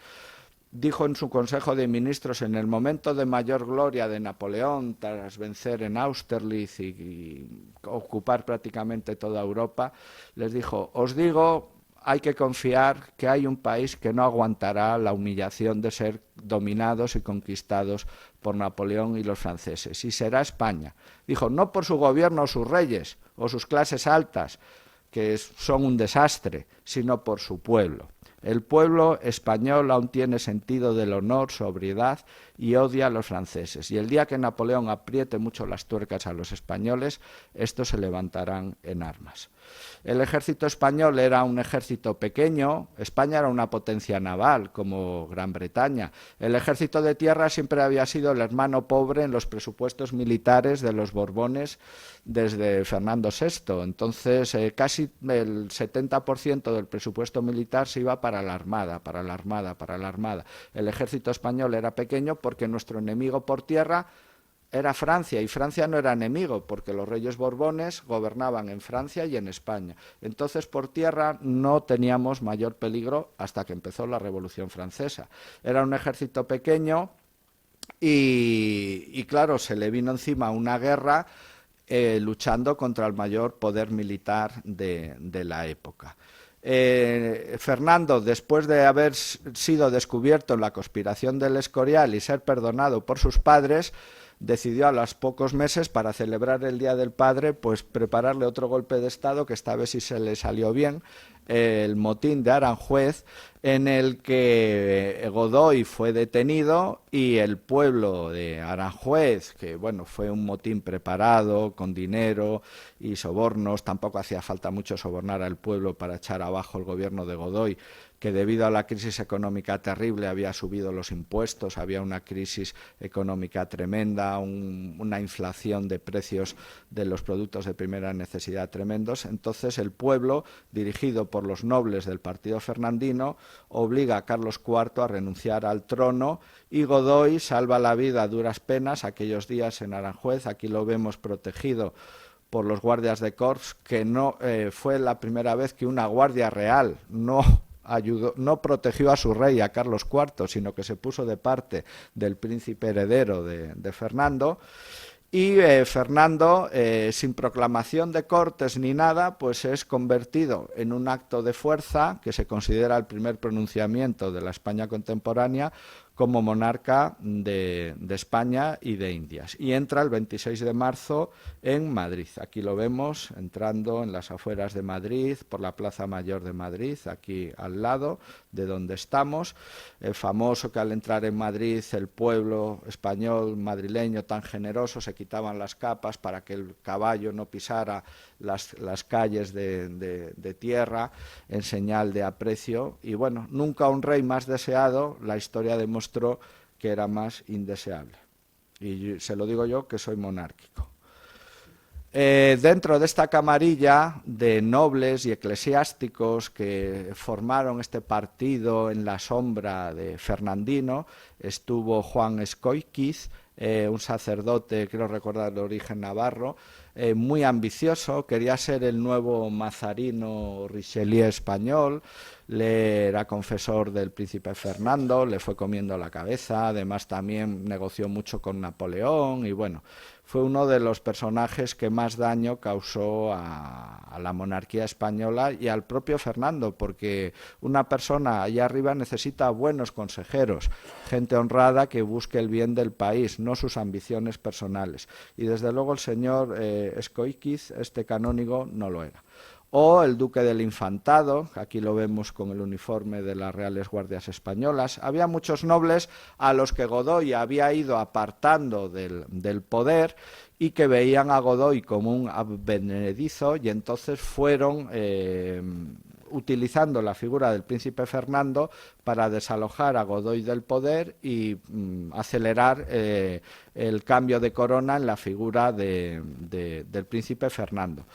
Dijo en su Consejo de Ministros, en el momento de mayor gloria de Napoleón, tras vencer en Austerlitz y ocupar prácticamente toda Europa, les dijo, os digo, hay que confiar que hay un país que no aguantará la humillación de ser dominados y conquistados por Napoleón y los franceses, y será España. Dijo, no por su gobierno o sus reyes o sus clases altas, que son un desastre, sino por su pueblo. El pueblo español aún tiene sentido del honor, sobriedad y odia a los franceses. Y el día que Napoleón apriete mucho las tuercas a los españoles, estos se levantarán en armas. El ejército español era un ejército pequeño, España era una potencia naval como Gran Bretaña. El ejército de tierra siempre había sido el hermano pobre en los presupuestos militares de los Borbones desde Fernando VI. Entonces casi el 70% del presupuesto militar se iba para la armada. El ejército español era pequeño porque nuestro enemigo por tierra era Francia, y Francia no era enemigo, porque los reyes borbones gobernaban en Francia y en España. Entonces, por tierra no teníamos mayor peligro hasta que empezó la Revolución Francesa. Era un ejército pequeño y claro, se le vino encima una guerra luchando contra el mayor poder militar de la época. Fernando, después de haber sido descubierto en la conspiración del Escorial y ser perdonado por sus padres, decidió a los pocos meses, para celebrar el Día del Padre, pues prepararle otro golpe de Estado, que esta vez sí se le salió bien. el motín de Aranjuez, en el que Godoy fue detenido y el pueblo de Aranjuez, que bueno, fue un motín preparado con dinero y sobornos, tampoco hacía falta mucho sobornar al pueblo para echar abajo el gobierno de Godoy, que debido a la crisis económica terrible había subido los impuestos, había una crisis económica tremenda, una inflación de precios de los productos de primera necesidad tremendos. Entonces el pueblo, dirigido por los nobles del partido fernandino, obliga a Carlos IV a renunciar al trono y Godoy salva la vida a duras penas aquellos días en Aranjuez. Aquí lo vemos protegido por los guardias de corps, que no fue la primera vez que una guardia real no protegió a su rey, a Carlos IV, sino que se puso de parte del príncipe heredero de Fernando. Y Fernando, sin proclamación de Cortes ni nada, pues es convertido en un acto de fuerza, que se considera el primer pronunciamiento de la España contemporánea, como monarca de España y de Indias. Y entra el 26 de marzo en Madrid. Aquí lo vemos entrando en las afueras de Madrid, por la Plaza Mayor de Madrid, aquí al lado de donde estamos. Famoso que al entrar en Madrid el pueblo español madrileño tan generoso se quitaban las capas para que el caballo no pisara las calles de tierra en señal de aprecio. Y bueno, nunca un rey más deseado, la historia demostró que era más indeseable. Y se lo digo yo, que soy monárquico. Dentro de esta camarilla de nobles y eclesiásticos que formaron este partido en la sombra de Fernandino, estuvo Juan Escóiquiz, un sacerdote, creo recordar de origen navarro, muy ambicioso, quería ser el nuevo Mazarino Richelieu español, era confesor del príncipe Fernando, le fue comiendo la cabeza, además también negoció mucho con Napoleón y bueno, fue uno de los personajes que más daño causó a la monarquía española y al propio Fernando, porque una persona allá arriba necesita buenos consejeros, gente honrada que busque el bien del país, no sus ambiciones personales. Y desde luego el señor Escóiquiz, este canónigo, no lo era. O el duque del Infantado, aquí lo vemos con el uniforme de las Reales Guardias Españolas. Había muchos nobles a los que Godoy había ido apartando del poder y que veían a Godoy como un advenedizo y entonces fueron utilizando la figura del príncipe Fernando para desalojar a Godoy del poder y acelerar el cambio de corona en la figura del príncipe Fernando.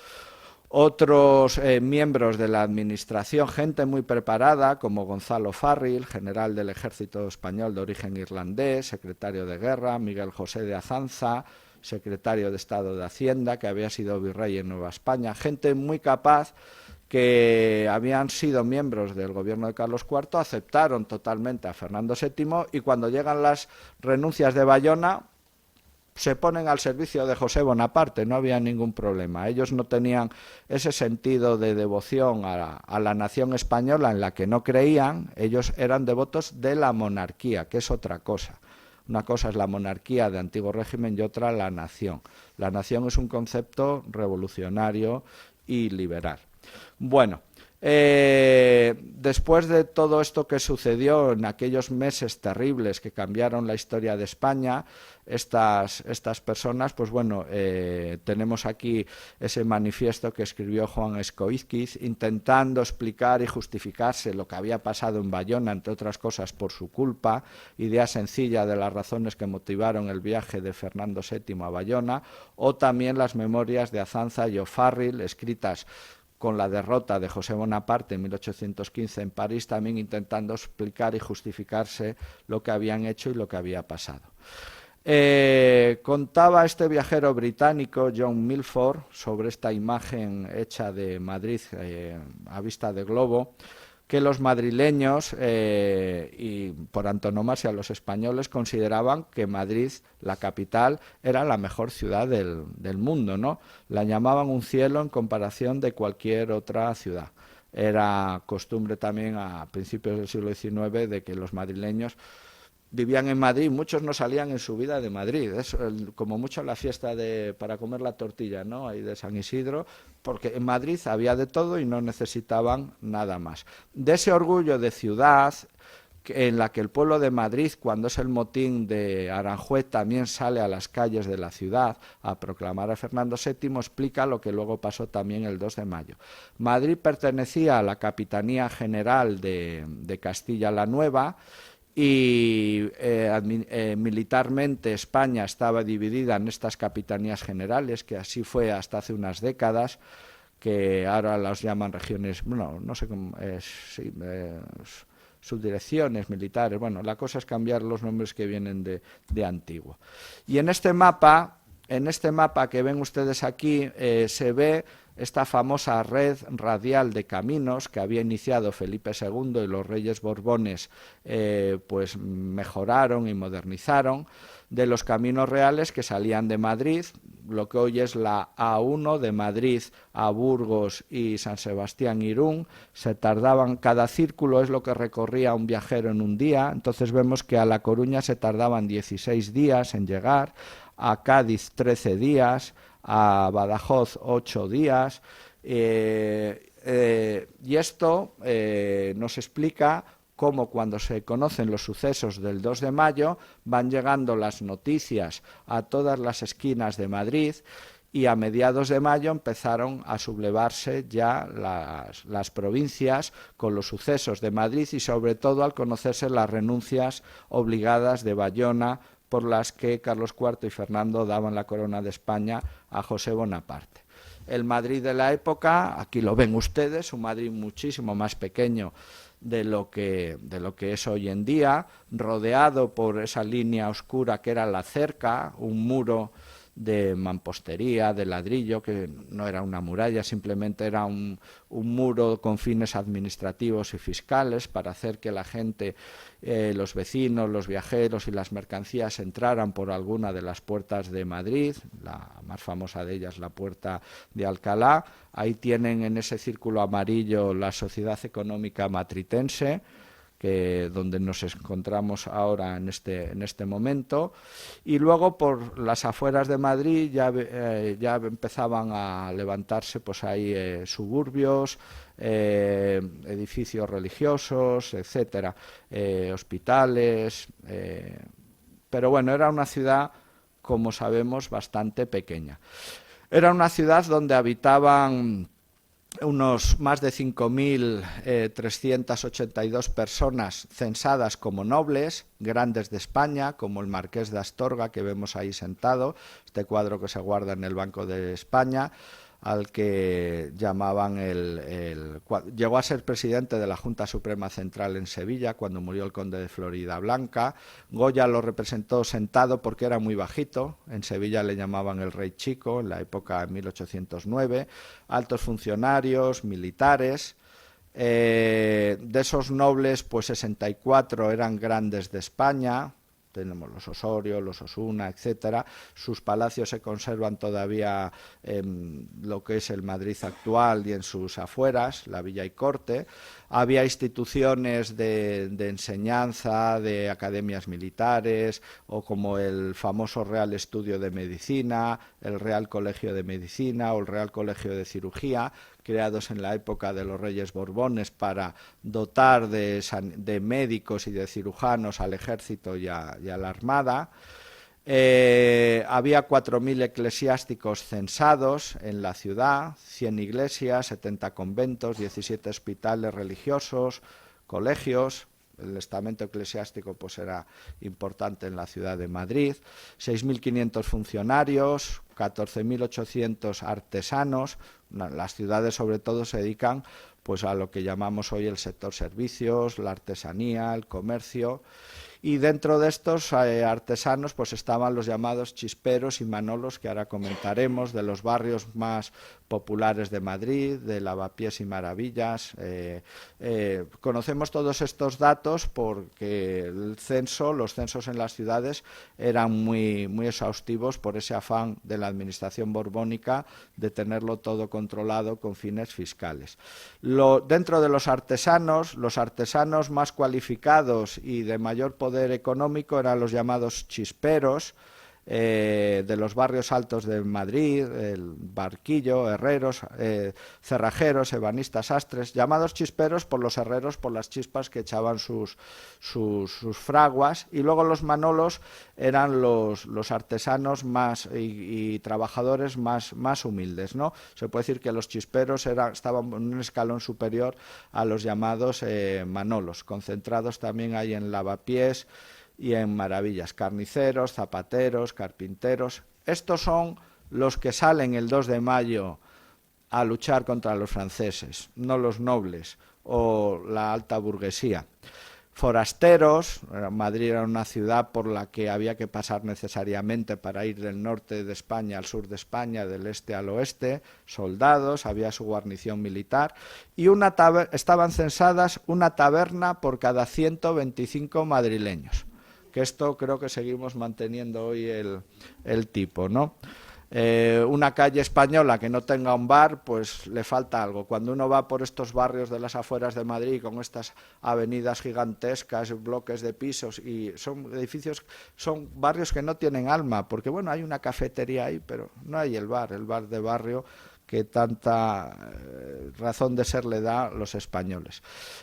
Otros miembros de la administración, gente muy preparada, como Gonzalo Farril, general del ejército español de origen irlandés, secretario de guerra, Miguel José de Azanza, secretario de Estado de Hacienda, que había sido virrey en Nueva España, gente muy capaz que habían sido miembros del gobierno de Carlos IV, aceptaron totalmente a Fernando VII y cuando llegan las renuncias de Bayona, se ponen al servicio de José Bonaparte, no había ningún problema. Ellos no tenían ese sentido de devoción a la nación española en la que no creían, ellos eran devotos de la monarquía, que es otra cosa. Una cosa es la monarquía de antiguo régimen y otra la nación. La nación es un concepto revolucionario y liberal. Bueno, después de todo esto que sucedió en aquellos meses terribles que cambiaron la historia de España, estas personas, pues bueno, tenemos aquí ese manifiesto que escribió Juan Escóiquiz intentando explicar y justificarse lo que había pasado en Bayona, entre otras cosas por su culpa, idea sencilla de las razones que motivaron el viaje de Fernando VII a Bayona, o también las memorias de Azanza y O'Farrill, escritas con la derrota de José Bonaparte en 1815 en París, también intentando explicar y justificarse lo que habían hecho y lo que había pasado. Contaba este viajero británico, John Milford, sobre esta imagen hecha de Madrid a vista de globo, que los madrileños y por antonomasia los españoles consideraban que Madrid, la capital, era la mejor ciudad del mundo, ¿no? La llamaban un cielo en comparación de cualquier otra ciudad. Era costumbre también a principios del siglo XIX de que los madrileños vivían en Madrid, muchos no salían en su vida de Madrid, es como mucho la fiesta para comer la tortilla, ¿no? Ahí de San Isidro, porque en Madrid había de todo y no necesitaban nada más. De ese orgullo de ciudad, en la que el pueblo de Madrid, cuando es el motín de Aranjuez, también sale a las calles de la ciudad a proclamar a Fernando VII, explica lo que luego pasó también el 2 de mayo. Madrid pertenecía a la Capitanía General de Castilla la Nueva, y militarmente España estaba dividida en estas capitanías generales, que así fue hasta hace unas décadas, que ahora las llaman regiones, bueno, no sé cómo, subdirecciones militares, bueno, la cosa es cambiar los nombres que vienen de antiguo. Y en este mapa que ven ustedes aquí, se ve esta famosa red radial de caminos que había iniciado Felipe II y los reyes Borbones, pues mejoraron y modernizaron, de los caminos reales que salían de Madrid, lo que hoy es la A1 de Madrid a Burgos y San Sebastián Irún. Se tardaban, cada círculo es lo que recorría un viajero en un día, entonces vemos que a La Coruña se tardaban 16 días en llegar, a Cádiz 13 días, a Badajoz 8 días, y esto nos explica cómo cuando se conocen los sucesos del 2 de mayo van llegando las noticias a todas las esquinas de Madrid, y a mediados de mayo empezaron a sublevarse ya las provincias con los sucesos de Madrid, y sobre todo al conocerse las renuncias obligadas de Bayona, por las que Carlos IV y Fernando daban la corona de España a José Bonaparte. El Madrid de la época, aquí lo ven ustedes, un Madrid muchísimo más pequeño de lo que es hoy en día, rodeado por esa línea oscura que era la cerca, un muro de mampostería, de ladrillo, que no era una muralla, simplemente era un muro con fines administrativos y fiscales para hacer que la gente, los vecinos, los viajeros y las mercancías entraran por alguna de las puertas de Madrid, la más famosa de ellas la Puerta de Alcalá. Ahí tienen en ese círculo amarillo la Sociedad Económica Matritense, donde nos encontramos ahora en este momento, y luego por las afueras de Madrid ya empezaban a levantarse pues ahí suburbios, edificios religiosos, etcétera, hospitales, pero bueno, era una ciudad, como sabemos, bastante pequeña. Era una ciudad donde habitaban unos más de 5.382 personas censadas como nobles, grandes de España, como el Marqués de Astorga, que vemos ahí sentado, este cuadro que se guarda en el Banco de España, al que llamaban llegó a ser presidente de la Junta Suprema Central en Sevilla cuando murió el conde de Floridablanca. Goya lo representó sentado porque era muy bajito, en Sevilla le llamaban el Rey Chico en la época de 1809, altos funcionarios, militares. De esos nobles, pues 64 eran grandes de España. Tenemos los Osorio, los Osuna, etcétera. Sus palacios se conservan todavía en lo que es el Madrid actual y en sus afueras, la Villa y Corte. Había instituciones de enseñanza, de academias militares, o como el famoso Real Estudio de Medicina, el Real Colegio de Medicina o el Real Colegio de Cirugía, creados en la época de los Reyes Borbones para dotar de médicos y de cirujanos al ejército y a la armada. Había 4.000 eclesiásticos censados en la ciudad, 100 iglesias, 70 conventos, 17 hospitales religiosos, colegios. El estamento eclesiástico pues era importante en la ciudad de Madrid, 6.500 funcionarios, 14.800 artesanos. Las ciudades sobre todo se dedican pues a lo que llamamos hoy el sector servicios, la artesanía, el comercio. Y dentro de estos artesanos pues estaban los llamados chisperos y manolos, que ahora comentaremos, de los barrios más populares de Madrid, de Lavapiés y Maravillas. Conocemos todos estos datos porque los censos en las ciudades eran muy exhaustivos por ese afán de la administración borbónica de tenerlo todo controlado con fines fiscales. Dentro de los artesanos más cualificados y de mayor poder poder económico eran los llamados chisperos, de los barrios altos de Madrid, el Barquillo, herreros, cerrajeros, ebanistas, sastres, llamados chisperos por los herreros por las chispas que echaban sus fraguas, y luego los manolos eran los artesanos más y trabajadores más humildes, ¿no? Se puede decir que los chisperos estaban en un escalón superior a los llamados manolos, concentrados también ahí en lavapiés y en maravillas, carniceros, zapateros, carpinteros. Estos son los que salen el 2 de mayo a luchar contra los franceses, no los nobles o la alta burguesía. Forasteros, Madrid era una ciudad por la que había que pasar necesariamente para ir del norte de España al sur de España, del este al oeste, soldados, había su guarnición militar, y estaban censadas una taberna por cada 125 madrileños. Que esto creo que seguimos manteniendo hoy el tipo, ¿no? Una calle española que no tenga un bar, pues le falta algo. Cuando uno va por estos barrios de las afueras de Madrid con estas avenidas gigantescas, bloques de pisos, y son edificios, son barrios que no tienen alma, porque bueno, hay una cafetería ahí, pero no hay el bar de barrio que tanta razón de ser le da los españoles.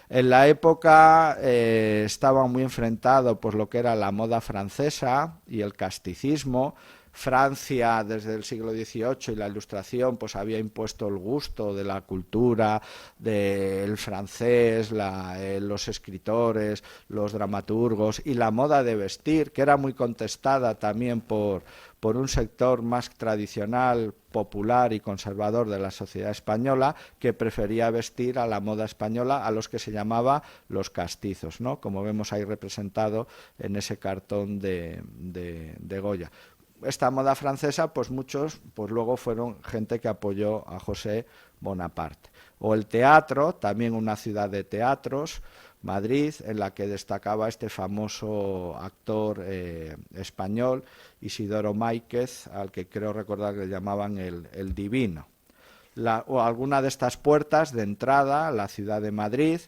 En la época estaba muy enfrentado pues lo que era la moda francesa y el casticismo. Francia desde el siglo XVIII y la Ilustración pues había impuesto el gusto de la cultura, del francés, los escritores, los dramaturgos, y la moda de vestir, que era muy contestada también por un sector más tradicional, popular y conservador de la sociedad española, que prefería vestir a la moda española, a los que se llamaba los castizos, ¿no? Como vemos ahí representado en ese cartón de Goya. Esta moda francesa, pues muchos, pues luego fueron gente que apoyó a José Bonaparte. O el teatro, también una ciudad de teatros, Madrid, en la que destacaba este famoso actor español, Isidoro Máiquez, al que creo recordar que le llamaban el Divino. O alguna de estas puertas de entrada a la ciudad de Madrid,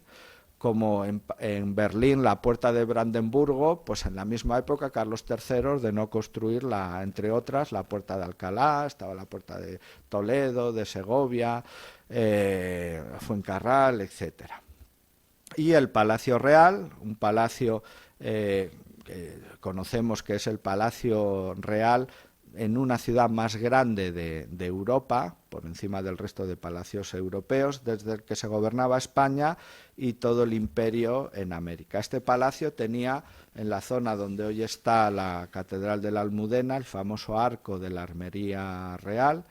como en Berlín la puerta de Brandenburgo, pues en la misma época Carlos III ordenó construir, entre otras, la puerta de Alcalá, estaba la puerta de Toledo, de Segovia, Fuencarral, etcétera. Y el Palacio Real, un palacio que conocemos que es el Palacio Real en una ciudad más grande de Europa, por encima del resto de palacios europeos, desde el que se gobernaba España y todo el imperio en América. Este palacio tenía en la zona donde hoy está la Catedral de la Almudena el famoso arco de la Armería Real,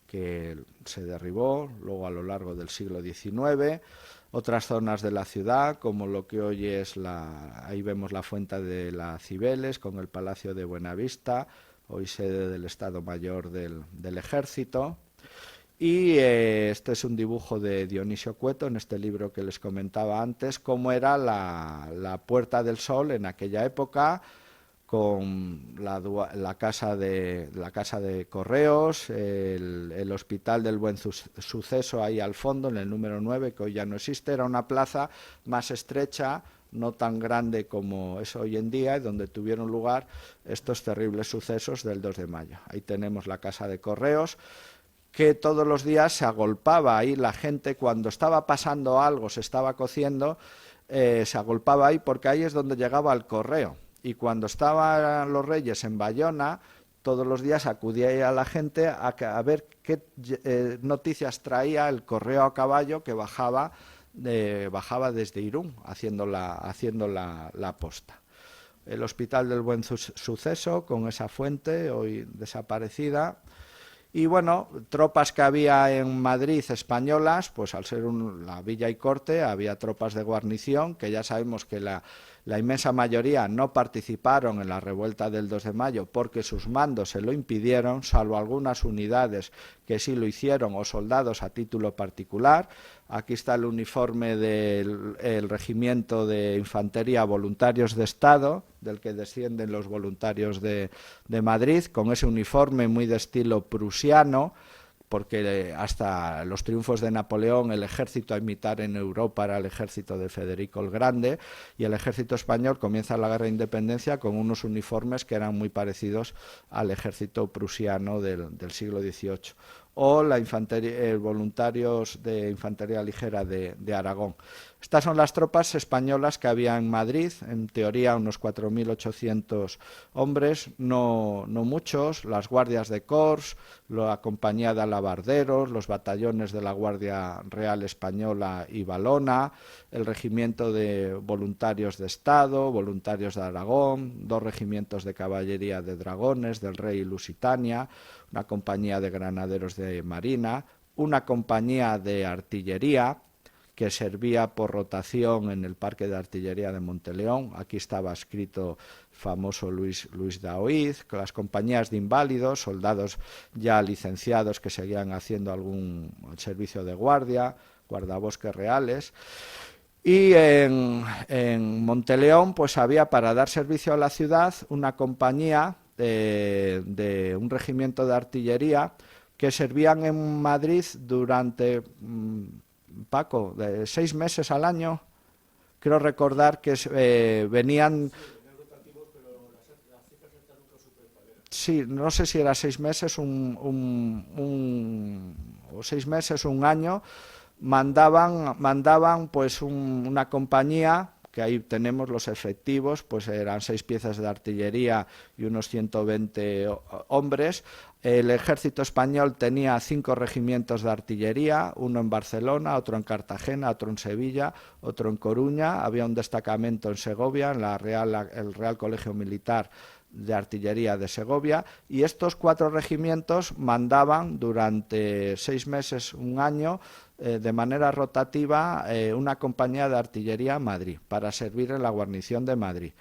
que se derribó luego a lo largo del siglo XIX. Otras zonas de la ciudad, como lo que hoy es ahí vemos la Fuente de las Cibeles con el Palacio de Buenavista, hoy sede del Estado Mayor del Ejército. Y este es un dibujo de Dionisio Cueto en este libro que les comentaba antes, cómo era la Puerta del Sol en aquella época, con la casa de Correos, el Hospital del Buen Suceso ahí al fondo, en el número 9, que hoy ya no existe. Era una plaza más estrecha, no tan grande como es hoy en día, donde tuvieron lugar estos terribles sucesos del 2 de mayo. Ahí tenemos la casa de Correos, que todos los días se agolpaba ahí la gente cuando estaba pasando algo, se estaba cociendo, se agolpaba ahí porque ahí es donde llegaba el correo. Y cuando estaban los reyes en Bayona, todos los días acudía a la gente a ver qué noticias traía el correo a caballo que bajaba desde Irún, haciendo la posta. El Hospital del Buen Suceso, con esa fuente, hoy desaparecida. Y bueno, tropas que había en Madrid españolas, pues al ser la villa y corte, había tropas de guarnición, que ya sabemos que la inmensa mayoría no participaron en la revuelta del 2 de mayo porque sus mandos se lo impidieron, salvo algunas unidades que sí lo hicieron o soldados a título particular. Aquí está el uniforme del Regimiento de Infantería Voluntarios de Estado, del que descienden los voluntarios de Madrid, con ese uniforme muy de estilo prusiano, porque hasta los triunfos de Napoleón el ejército a imitar en Europa era el ejército de Federico el Grande, y el ejército español comienza la guerra de independencia con unos uniformes que eran muy parecidos al ejército prusiano del siglo XVIII, o la voluntarios de infantería ligera de Aragón. Estas son las tropas españolas que había en Madrid, en teoría unos 4.800 hombres, no muchos, las guardias de corps, la compañía de alabarderos, los batallones de la Guardia Real Española y Valona, el regimiento de voluntarios de Estado, voluntarios de Aragón, 2 regimientos de caballería de dragones del Rey Lusitania, una compañía de granaderos de marina, una compañía de artillería que servía por rotación en el Parque de Artillería de Monteleón. Aquí estaba escrito el famoso Luis Daoiz, las compañías de inválidos, soldados ya licenciados que seguían haciendo algún servicio de guardia, guardabosques reales. Y en Monteleón pues había, para dar servicio a la ciudad, una compañía de un regimiento de artillería que servían en Madrid durante, Paco, de 6 meses al año. Creo recordar que venían... Sí, no sé si era 6 meses, o 6 meses, un año. Mandaban pues una compañía, que ahí tenemos los efectivos, pues eran 6 piezas de artillería y unos 120 hombres. El ejército español tenía 5 regimientos de artillería, uno en Barcelona, otro en Cartagena, otro en Sevilla, otro en Coruña. Había un destacamento en Segovia, en el Real Colegio Militar de Artillería de Segovia, y estos 4 regimientos mandaban durante 6 meses, un año, de manera rotativa, una compañía de artillería a Madrid, para servir en la guarnición de Madrid.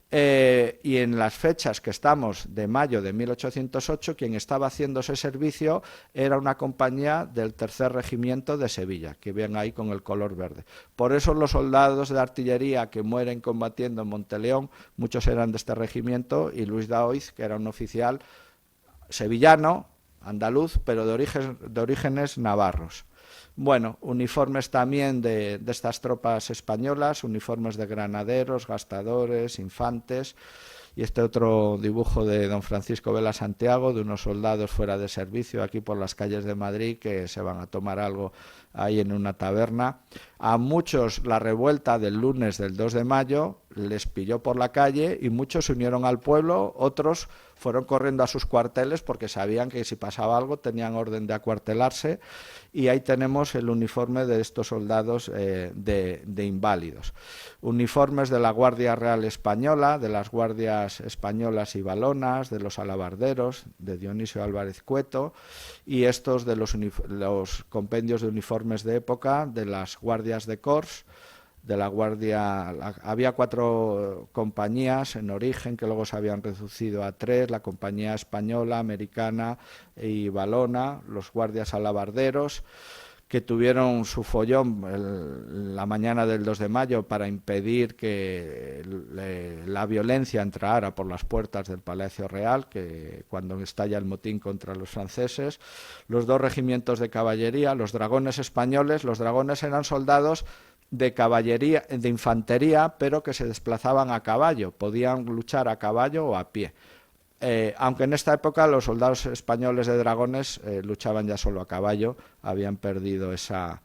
Y en las fechas que estamos de mayo de 1808, quien estaba haciendo ese servicio era una compañía del 3er Regimiento de Sevilla, que ven ahí con el color verde. Por eso los soldados de artillería que mueren combatiendo en Monteleón, muchos eran de este regimiento, y Luis Daoiz, que era un oficial sevillano, andaluz, pero de orígenes navarros. Bueno, uniformes también de estas tropas españolas, uniformes de granaderos, gastadores, infantes, y este otro dibujo de don Francisco Vela Santiago, de unos soldados fuera de servicio aquí por las calles de Madrid, que se van a tomar algo ahí en una taberna. A muchos la revuelta del lunes del 2 de mayo les pilló por la calle y muchos se unieron al pueblo, otros fueron corriendo a sus cuarteles porque sabían que si pasaba algo tenían orden de acuartelarse, y ahí tenemos el uniforme de estos soldados de inválidos. Uniformes de la Guardia Real Española, de las guardias españolas y valonas, de los alabarderos, de Dionisio Álvarez Cueto, y estos de los compendios de uniformes de época, de las guardias de corps, de la guardia. Había 4 compañías en origen que luego se habían reducido a 3, la compañía española, americana y valona, los guardias alabarderos, que tuvieron su follón la mañana del 2 de mayo para impedir que la violencia entrara por las puertas del Palacio Real, que cuando estalla el motín contra los franceses. Los 2 regimientos de caballería, los dragones españoles. Los dragones eran soldados de caballería, de infantería, pero que se desplazaban a caballo, podían luchar a caballo o a pie. Aunque en esta época los soldados españoles de dragones luchaban ya solo a caballo, habían perdido esa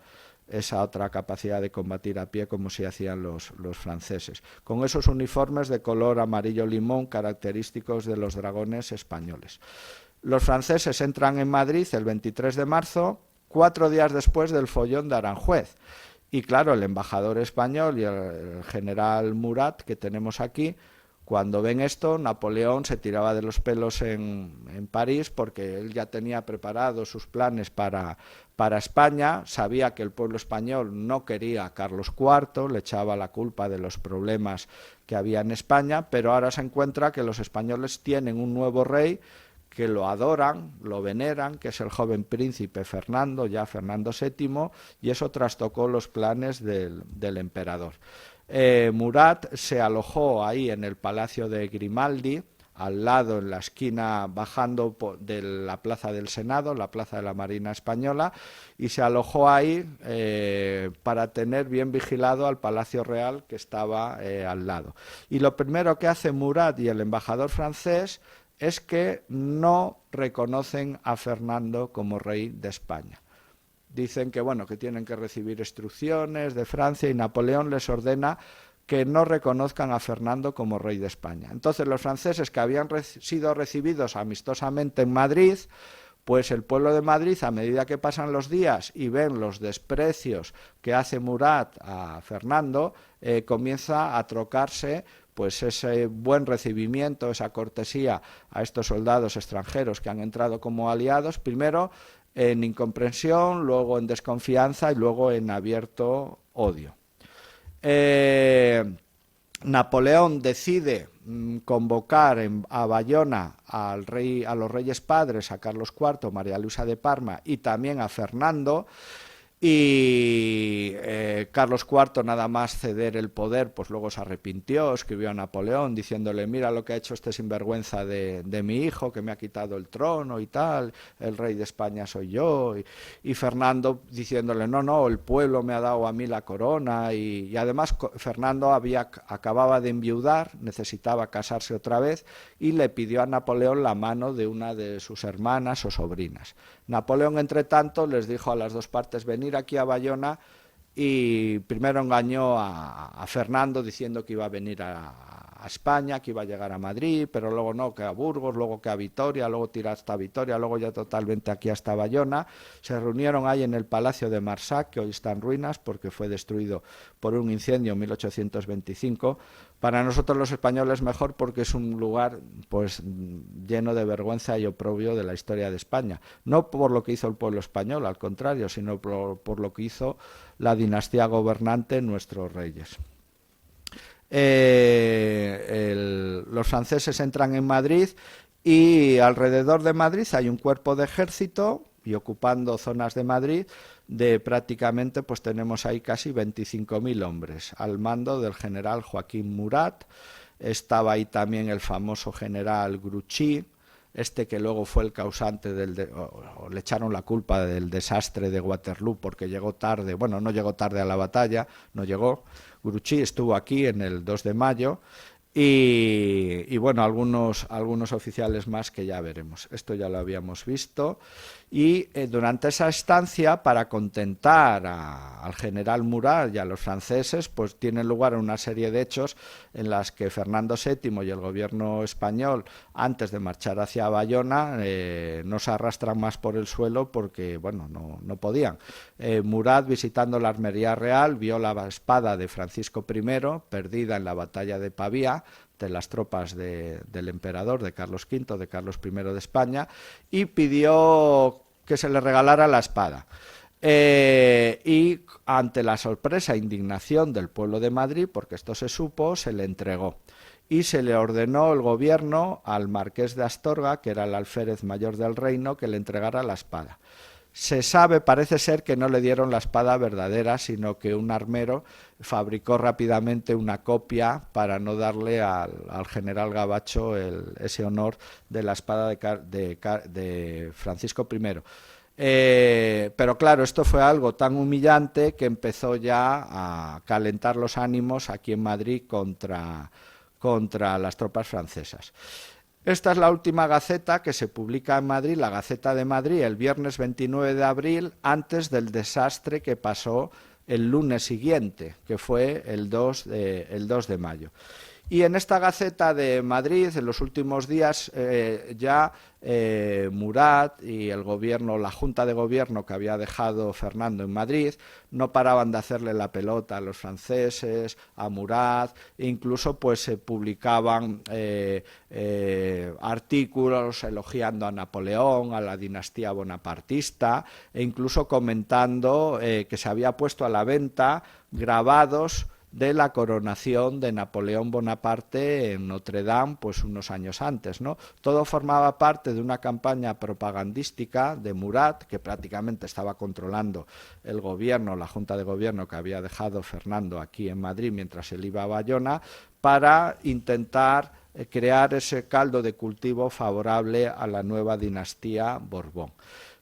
otra capacidad de combatir a pie como si hacían los franceses, con esos uniformes de color amarillo limón característicos de los dragones españoles. Los franceses entran en Madrid el 23 de marzo, 4 días después del follón de Aranjuez. Y claro, el embajador español y el general Murat, que tenemos aquí, cuando ven esto, Napoleón se tiraba de los pelos en París, porque él ya tenía preparados sus planes para España, sabía que el pueblo español no quería a Carlos IV, le echaba la culpa de los problemas que había en España, pero ahora se encuentra que los españoles tienen un nuevo rey, que lo adoran, lo veneran, que es el joven príncipe Fernando, ya Fernando VII, y eso trastocó los planes del emperador. Murat se alojó ahí en el Palacio de Grimaldi, al lado, en la esquina, bajando de la Plaza del Senado, la Plaza de la Marina Española, y se alojó ahí para tener bien vigilado al Palacio Real que estaba al lado. Y lo primero que hace Murat y el embajador francés es que no reconocen a Fernando como rey de España. Dicen que, bueno, que tienen que recibir instrucciones de Francia, y Napoleón les ordena que no reconozcan a Fernando como rey de España. Entonces los franceses, que habían sido recibidos amistosamente en Madrid, pues el pueblo de Madrid, a medida que pasan los días y ven los desprecios que hace Murat a Fernando, comienza a trocarse pues ese buen recibimiento, esa cortesía a estos soldados extranjeros que han entrado como aliados, primero en incomprensión, luego en desconfianza y luego en abierto odio. Napoleón decide convocar a Bayona a los reyes padres, a Carlos IV, María Luisa de Parma y también a Fernando, y Carlos IV, nada más ceder el poder, pues luego se arrepintió, escribió a Napoleón diciéndole: mira lo que ha hecho este sinvergüenza de mi hijo, que me ha quitado el trono y tal, el rey de España soy yo, y Fernando diciéndole: no, el pueblo me ha dado a mí la corona, y además Fernando acababa de enviudar, necesitaba casarse otra vez, y le pidió a Napoleón la mano de una de sus hermanas o sobrinas. Napoleón, entre tanto, les dijo a las dos partes: venir aquí a Bayona, y primero engañó a Fernando diciendo que iba a venir a España, que iba a llegar a Madrid, pero luego no, que a Burgos, luego que a Vitoria, luego tira hasta Vitoria, luego ya totalmente aquí hasta Bayona. Se reunieron ahí en el Palacio de Marsac, que hoy está en ruinas porque fue destruido por un incendio en 1825. Para nosotros los españoles mejor, porque es un lugar pues lleno de vergüenza y oprobio de la historia de España. No por lo que hizo el pueblo español, al contrario, sino por lo que hizo la dinastía gobernante, nuestros reyes. Los franceses entran en Madrid, y alrededor de Madrid hay un cuerpo de ejército, y ocupando zonas de Madrid, de prácticamente, pues tenemos ahí casi 25.000 hombres, al mando del general Joaquín Murat. Estaba ahí también el famoso general Grouchy, que luego fue el causante o le echaron la culpa del desastre de Waterloo porque llegó tarde. Bueno, no llegó tarde a la batalla, no llegó. Grouchy estuvo aquí en el 2 de mayo, y bueno, algunos oficiales más que ya veremos. Esto ya lo habíamos visto. Y durante esa estancia, para contentar al general Murat y a los franceses, pues tienen lugar una serie de hechos en las que Fernando VII y el gobierno español, antes de marchar hacia Bayona, no se arrastran más por el suelo porque, bueno, no podían. Murat, visitando la Armería Real, vio la espada de Francisco I, perdida en la batalla de Pavía, de las tropas del emperador, de Carlos V, de Carlos I de España, y pidió que se le regalara la espada. Y ante la sorpresa e indignación del pueblo de Madrid, porque esto se supo, se le entregó. Y se le ordenó el gobierno al marqués de Astorga, que era el alférez mayor del reino, que le entregara la espada. Se sabe, parece ser, que no le dieron la espada verdadera, sino que un armero fabricó rápidamente una copia para no darle al general Gabacho ese honor de la espada de Francisco I. Pero claro, esto fue algo tan humillante que empezó ya a calentar los ánimos aquí en Madrid contra las tropas francesas. Esta es la última gaceta que se publica en Madrid, la Gaceta de Madrid, el viernes 29 de abril, antes del desastre que pasó el lunes siguiente, que fue el 2 de mayo. Y en esta Gaceta de Madrid, en los últimos días, Murat y el gobierno, la Junta de Gobierno que había dejado Fernando en Madrid, no paraban de hacerle la pelota a los franceses, a Murat, e incluso pues se publicaban artículos elogiando a Napoleón, a la dinastía bonapartista, e incluso comentando que se había puesto a la venta grabados de la coronación de Napoleón Bonaparte en Notre Dame, pues unos años antes, ¿no? Todo formaba parte de una campaña propagandística de Murat, que prácticamente estaba controlando el gobierno, la Junta de Gobierno que había dejado Fernando aquí en Madrid mientras él iba a Bayona, para intentar crear ese caldo de cultivo favorable a la nueva dinastía Borbón.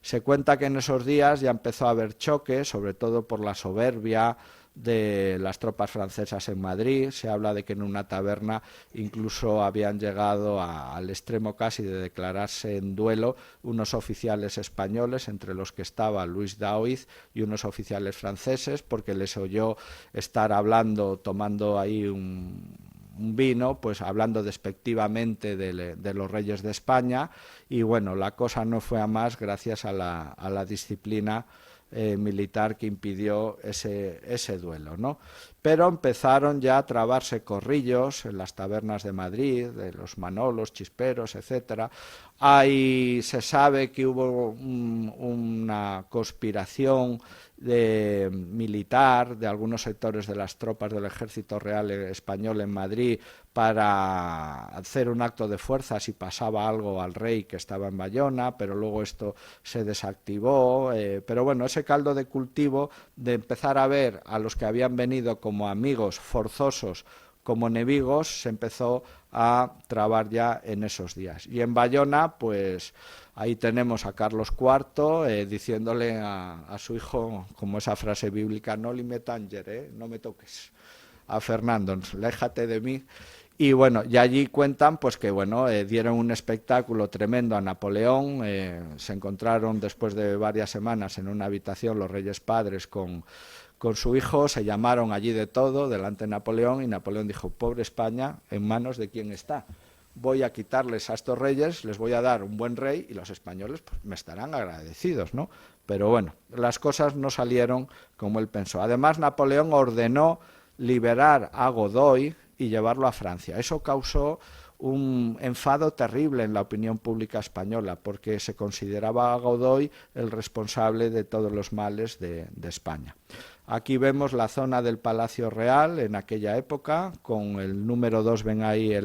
Se cuenta que en esos días ya empezó a haber choques, sobre todo por la soberbia de las tropas francesas en Madrid. Se habla de que en una taberna incluso habían llegado al extremo casi de declararse en duelo unos oficiales españoles, entre los que estaba Luis Daoiz, y unos oficiales franceses, porque les oyó estar hablando, tomando ahí un vino, pues hablando despectivamente de los reyes de España, y bueno, la cosa no fue a más gracias a la disciplina militar que impidió ese duelo, ¿no? Pero empezaron ya a trabarse corrillos en las tabernas de Madrid, de los Manolos, Chisperos, etcétera. Ahí se sabe que hubo una conspiración militar de algunos sectores de las tropas del Ejército Real Español en Madrid para hacer un acto de fuerza si pasaba algo al rey que estaba en Bayona, pero luego esto se desactivó. Pero bueno, ese caldo de cultivo de empezar a ver a los que habían venido como amigos forzosos, como enemigos, se empezó a trabar ya en esos días. Y en Bayona, pues ahí tenemos a Carlos IV diciéndole a su hijo, como esa frase bíblica, no li me tanger, no me toques, a Fernando, aléjate de mí. Y bueno, y allí cuentan pues que bueno, dieron un espectáculo tremendo a Napoleón. Se encontraron después de varias semanas en una habitación los reyes padres con su hijo, se llamaron allí de todo delante de Napoleón, y Napoleón dijo: pobre España, ¿en manos de quién está? Voy a quitarles a estos reyes, les voy a dar un buen rey, y los españoles pues, me estarán agradecidos, ¿no? Pero bueno, las cosas no salieron como él pensó. Además, Napoleón ordenó liberar a Godoy y llevarlo a Francia. Eso causó un enfado terrible en la opinión pública española, porque se consideraba a Godoy el responsable de todos los males de España. Aquí vemos la zona del Palacio Real en aquella época, con el número 2 ven ahí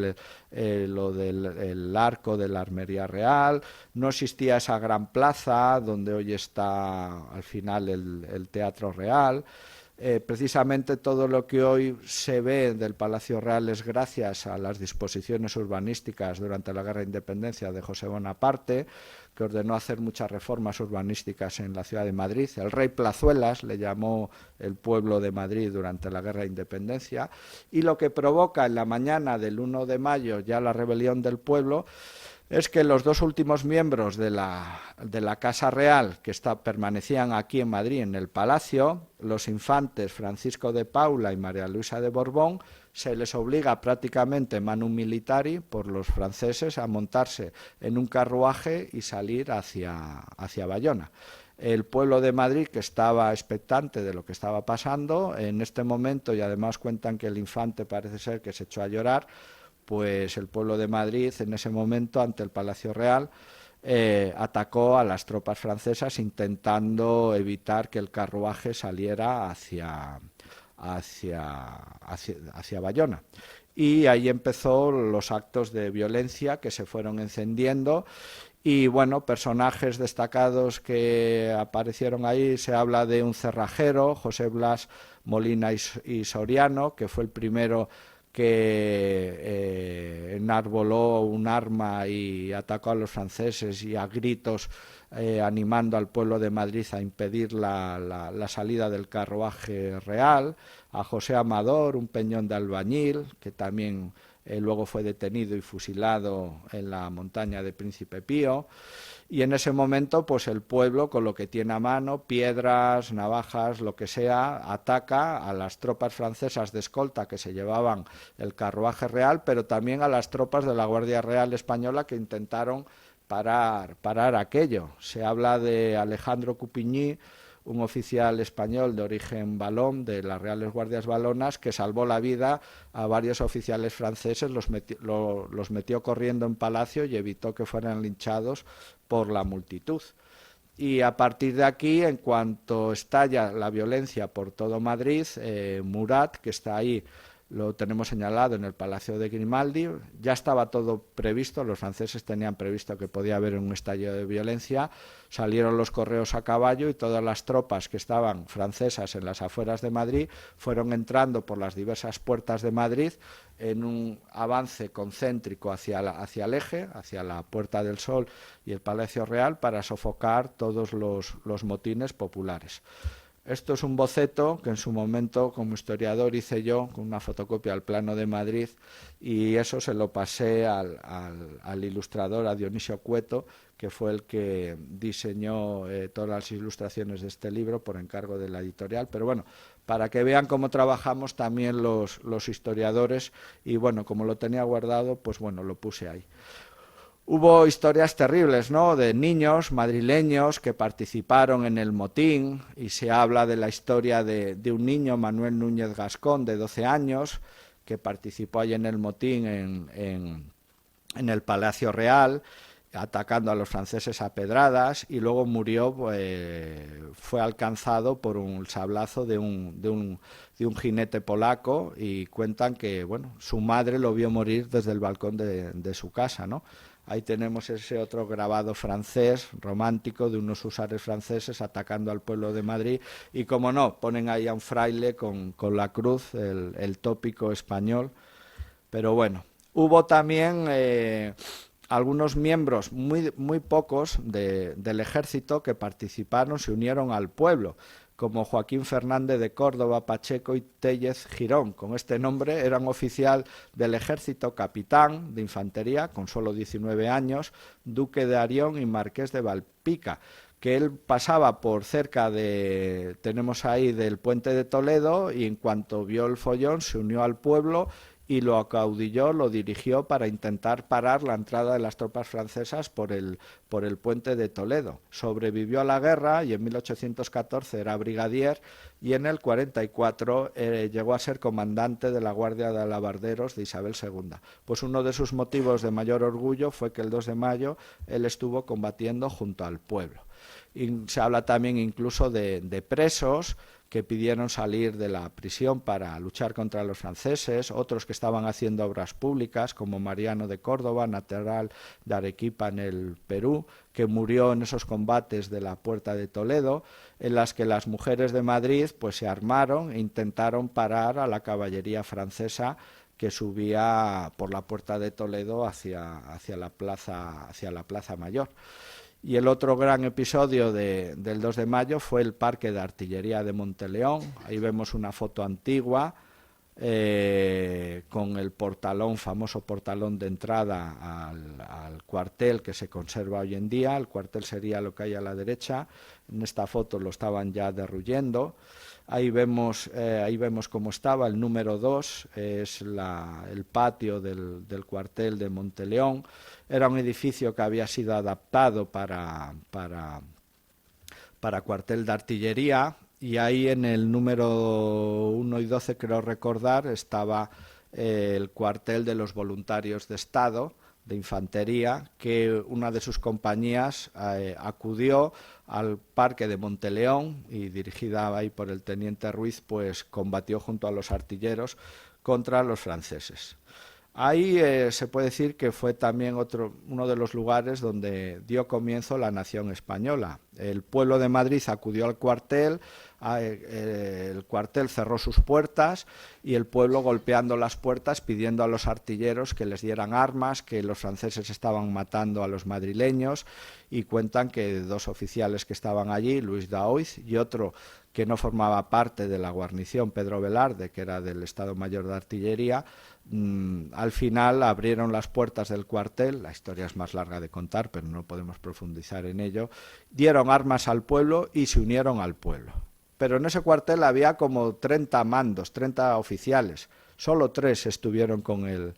lo del arco de la Armería Real. No existía esa gran plaza donde hoy está al final el Teatro Real. Precisamente todo lo que hoy se ve del Palacio Real es gracias a las disposiciones urbanísticas durante la Guerra de Independencia de José Bonaparte, que ordenó hacer muchas reformas urbanísticas en la ciudad de Madrid. El rey Plazuelas le llamó el pueblo de Madrid durante la Guerra de Independencia, y lo que provoca en la mañana del 1 de mayo ya la rebelión del pueblo es que los dos últimos miembros de la Casa Real que permanecían aquí en Madrid, en el Palacio, los infantes Francisco de Paula y María Luisa de Borbón, se les obliga prácticamente manu militari por los franceses a montarse en un carruaje y salir hacia Bayona. El pueblo de Madrid, que estaba expectante de lo que estaba pasando, en este momento, y además cuentan que el infante parece ser que se echó a llorar, pues el pueblo de Madrid en ese momento ante el Palacio Real atacó a las tropas francesas intentando evitar que el carruaje saliera hacia Bayona. Y ahí empezó los actos de violencia que se fueron encendiendo. Y bueno, personajes destacados que aparecieron ahí, se habla de un cerrajero, José Blas Molina y Soriano, que fue el primero que enarboló un arma y atacó a los franceses, y a gritos animando al pueblo de Madrid a impedir la salida del carruaje real. A José Amador, un peñón de albañil, que también luego fue detenido y fusilado en la montaña de Príncipe Pío. Y en ese momento, pues el pueblo, con lo que tiene a mano, piedras, navajas, lo que sea, ataca a las tropas francesas de escolta que se llevaban el carruaje real, pero también a las tropas de la Guardia Real Española que intentaron parar aquello. Se habla de Alejandro Coupigny, un oficial español de origen valón, de las Reales Guardias Valonas, que salvó la vida a varios oficiales franceses, los metió corriendo en palacio y evitó que fueran linchados por la multitud. Y a partir de aquí, en cuanto estalla la violencia por todo Madrid, Murat, que está ahí lo tenemos señalado en el Palacio de Grimaldi. Ya estaba todo previsto, los franceses tenían previsto que podía haber un estallido de violencia, salieron los correos a caballo y todas las tropas que estaban francesas en las afueras de Madrid fueron entrando por las diversas puertas de Madrid en un avance concéntrico hacia el eje, hacia la Puerta del Sol y el Palacio Real, para sofocar todos los motines populares. Esto es un boceto que en su momento, como historiador, hice yo con una fotocopia al plano de Madrid, y eso se lo pasé al ilustrador, a Dionisio Cueto, que fue el que diseñó todas las ilustraciones de este libro por encargo de la editorial. Pero bueno, para que vean cómo trabajamos también los historiadores, y bueno, como lo tenía guardado, pues bueno, lo puse ahí. Hubo historias terribles, ¿no?, de niños madrileños que participaron en el motín, y se habla de la historia de un niño, Manuel Núñez Gascón, de 12 años, que participó allí en el motín en el Palacio Real, atacando a los franceses a pedradas, y luego murió, fue alcanzado por un sablazo de un jinete polaco, y cuentan que bueno, su madre lo vio morir desde el balcón de su casa, ¿no? Ahí tenemos ese otro grabado francés, romántico, de unos húsares franceses atacando al pueblo de Madrid, y como no, ponen ahí a un fraile con la cruz, el tópico español. Pero bueno, hubo también algunos miembros, muy pocos, del ejército que participaron, se unieron al pueblo, como Joaquín Fernández de Córdoba, Pacheco y Tellez Girón. Con este nombre eran oficial del ejército, capitán de infantería, con solo 19 años, duque de Arión y marqués de Valpica, que él pasaba por cerca tenemos ahí, del puente de Toledo, y en cuanto vio el follón se unió al pueblo y lo acaudilló, lo dirigió para intentar parar la entrada de las tropas francesas por el puente de Toledo. Sobrevivió a la guerra y en 1814 era brigadier, y en el 44 llegó a ser comandante de la Guardia de Alabarderos de Isabel II. Pues uno de sus motivos de mayor orgullo fue que el 2 de mayo él estuvo combatiendo junto al pueblo. Y se habla también incluso de presos que pidieron salir de la prisión para luchar contra los franceses, otros que estaban haciendo obras públicas, como Mariano de Córdoba, natural de Arequipa en el Perú, que murió en esos combates de la Puerta de Toledo, en las que las mujeres de Madrid pues se armaron e intentaron parar a la caballería francesa que subía por la Puerta de Toledo hacia la Plaza Mayor. Y el otro gran episodio del 2 de mayo fue el Parque de Artillería de Monteleón. Ahí vemos una foto antigua con el portalón, famoso portalón de entrada al cuartel, que se conserva hoy en día. El cuartel sería lo que hay a la derecha. En esta foto lo estaban ya derruyendo. Ahí vemos cómo estaba el número 2, es el patio del cuartel de Monteleón. Era un edificio que había sido adaptado para cuartel de artillería, y ahí en el número 1 y 12, creo recordar, estaba el cuartel de los voluntarios de Estado, de infantería, que una de sus compañías acudió al Parque de Monteleón, y dirigida ahí por el teniente Ruiz, pues combatió junto a los artilleros contra los franceses. Ahí se puede decir que fue también uno de los lugares donde dio comienzo la nación española. El pueblo de Madrid acudió al cuartel, el cuartel cerró sus puertas, y el pueblo golpeando las puertas pidiendo a los artilleros que les dieran armas, que los franceses estaban matando a los madrileños, y cuentan que 2 oficiales que estaban allí, Luis Daoiz y otro que no formaba parte de la guarnición, Pedro Velarde, que era del Estado Mayor de Artillería, al final abrieron las puertas del cuartel. La historia es más larga de contar, pero no podemos profundizar en ello. Dieron armas al pueblo y se unieron al pueblo. Pero en ese cuartel había como 30 mandos, 30 oficiales. Solo 3 estuvieron con el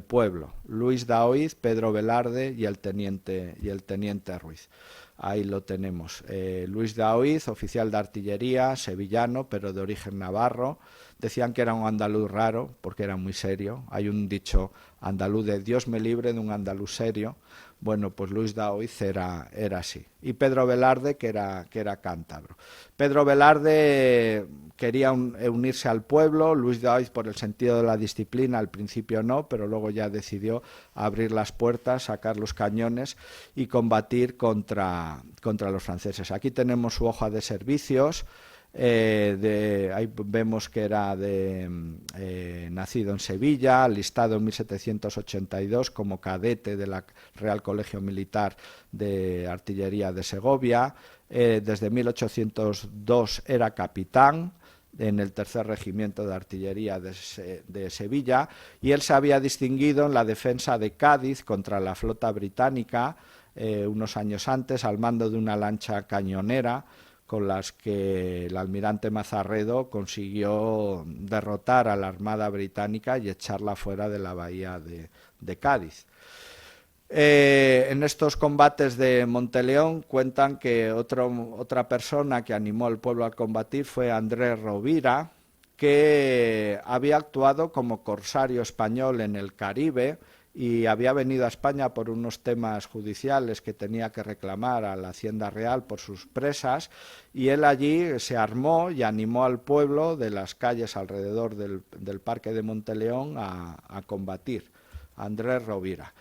pueblo: Luis Daoiz, Pedro Velarde y el teniente Ruiz. Ahí lo tenemos. Luis Daoiz, oficial de artillería, sevillano, pero de origen navarro, decían que era un andaluz raro, porque era muy serio. Hay un dicho andaluz de Dios me libre de un andaluz serio. Bueno, pues Luis Daoiz era así. Y Pedro Velarde, que era cántabro. Pedro Velarde quería unirse al pueblo, Luis Daoiz por el sentido de la disciplina, al principio no, pero luego ya decidió abrir las puertas, sacar los cañones y combatir contra los franceses. Aquí tenemos su hoja de servicios. Ahí vemos que era nacido en Sevilla, alistado en 1782 como cadete del Real Colegio Militar de Artillería de Segovia. Desde 1802 era capitán en el tercer regimiento de artillería de Sevilla, y él se había distinguido en la defensa de Cádiz contra la flota británica unos años antes al mando de una lancha cañonera con las que el almirante Mazarredo consiguió derrotar a la Armada británica y echarla fuera de la bahía de Cádiz. En estos combates de Monteleón cuentan que otra persona que animó al pueblo a combatir fue Andrés Rovira, que había actuado como corsario español en el Caribe y había venido a España por unos temas judiciales que tenía que reclamar a la Hacienda Real por sus presas, y él allí se armó y animó al pueblo de las calles alrededor del Parque de Monteleón a combatir, Andrés Rovira.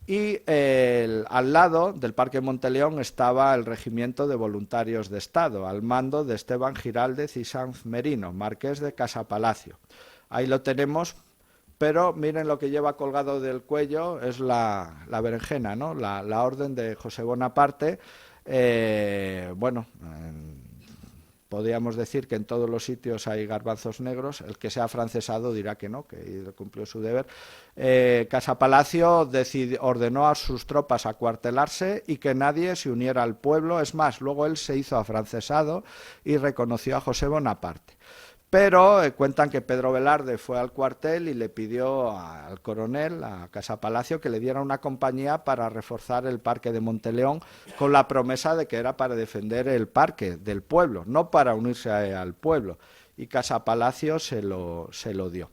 Y al lado del Parque Monteleón estaba el Regimiento de Voluntarios de Estado, al mando de Esteban Giraldez y Sanz Merino, marqués de Casapalacio. Ahí lo tenemos, pero miren lo que lleva colgado del cuello, es la berenjena, ¿no? La orden de José Bonaparte. Podríamos decir que en todos los sitios hay garbanzos negros. El que sea afrancesado dirá que no, que cumplió su deber. Casapalacio ordenó a sus tropas acuartelarse y que nadie se uniera al pueblo. Es más, luego él se hizo afrancesado y reconoció a José Bonaparte. Pero cuentan que Pedro Velarde fue al cuartel y le pidió al coronel, a Casapalacio, que le diera una compañía para reforzar el parque de Monteleón, con la promesa de que era para defender el parque del pueblo, no para unirse al pueblo. Y Casapalacio se lo dio.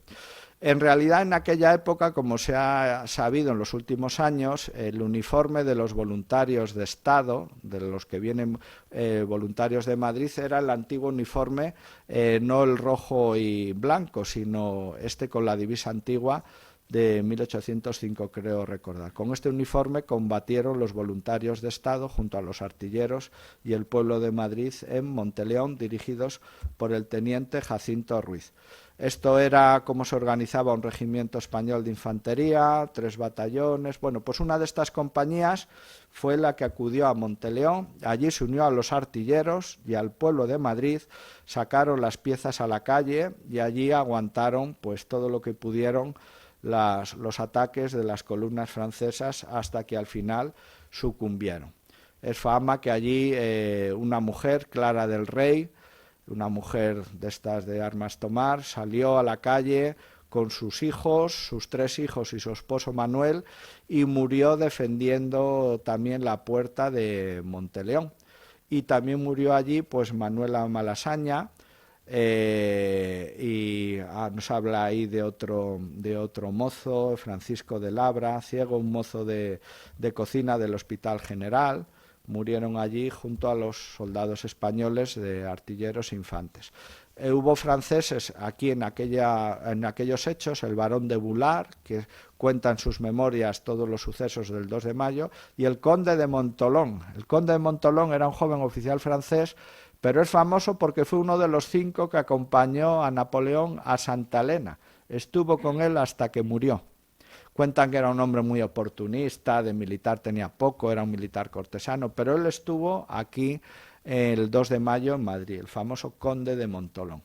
En realidad, en aquella época, como se ha sabido en los últimos años, el uniforme de los voluntarios de Estado, de los que vienen voluntarios de Madrid, era el antiguo uniforme, no el rojo y blanco, sino este con la divisa antigua de 1805, creo recordar. Con este uniforme combatieron los voluntarios de Estado junto a los artilleros y el pueblo de Madrid en Monteleón, dirigidos por el teniente Jacinto Ruiz. Esto era cómo se organizaba un regimiento español de infantería, 3 batallones. Bueno, pues una de estas compañías fue la que acudió a Monteleón. Allí se unió a los artilleros y al pueblo de Madrid, sacaron las piezas a la calle y allí aguantaron pues todo lo que pudieron los ataques de las columnas francesas hasta que al final sucumbieron. Es fama que allí una mujer, Clara del Rey, una mujer de estas de armas tomar, salió a la calle con sus hijos, sus 3 hijos y su esposo Manuel, y murió defendiendo también la puerta de Monteleón. Y también murió allí pues Manuela Malasaña, y nos habla ahí de otro mozo, Francisco de Labra, ciego, un mozo de cocina del Hospital General. Murieron allí junto a los soldados españoles de artilleros e infantes. Hubo franceses aquí en aquellos hechos, el barón de Boulard, que cuenta en sus memorias todos los sucesos del 2 de mayo, y el conde de Montolón. El conde de Montolón era un joven oficial francés, pero es famoso porque fue uno de los 5 que acompañó a Napoleón a Santa Elena. Estuvo con él hasta que murió. Cuentan que era un hombre muy oportunista, de militar tenía poco, era un militar cortesano, pero él estuvo aquí el 2 de mayo en Madrid, el famoso conde de Montolón.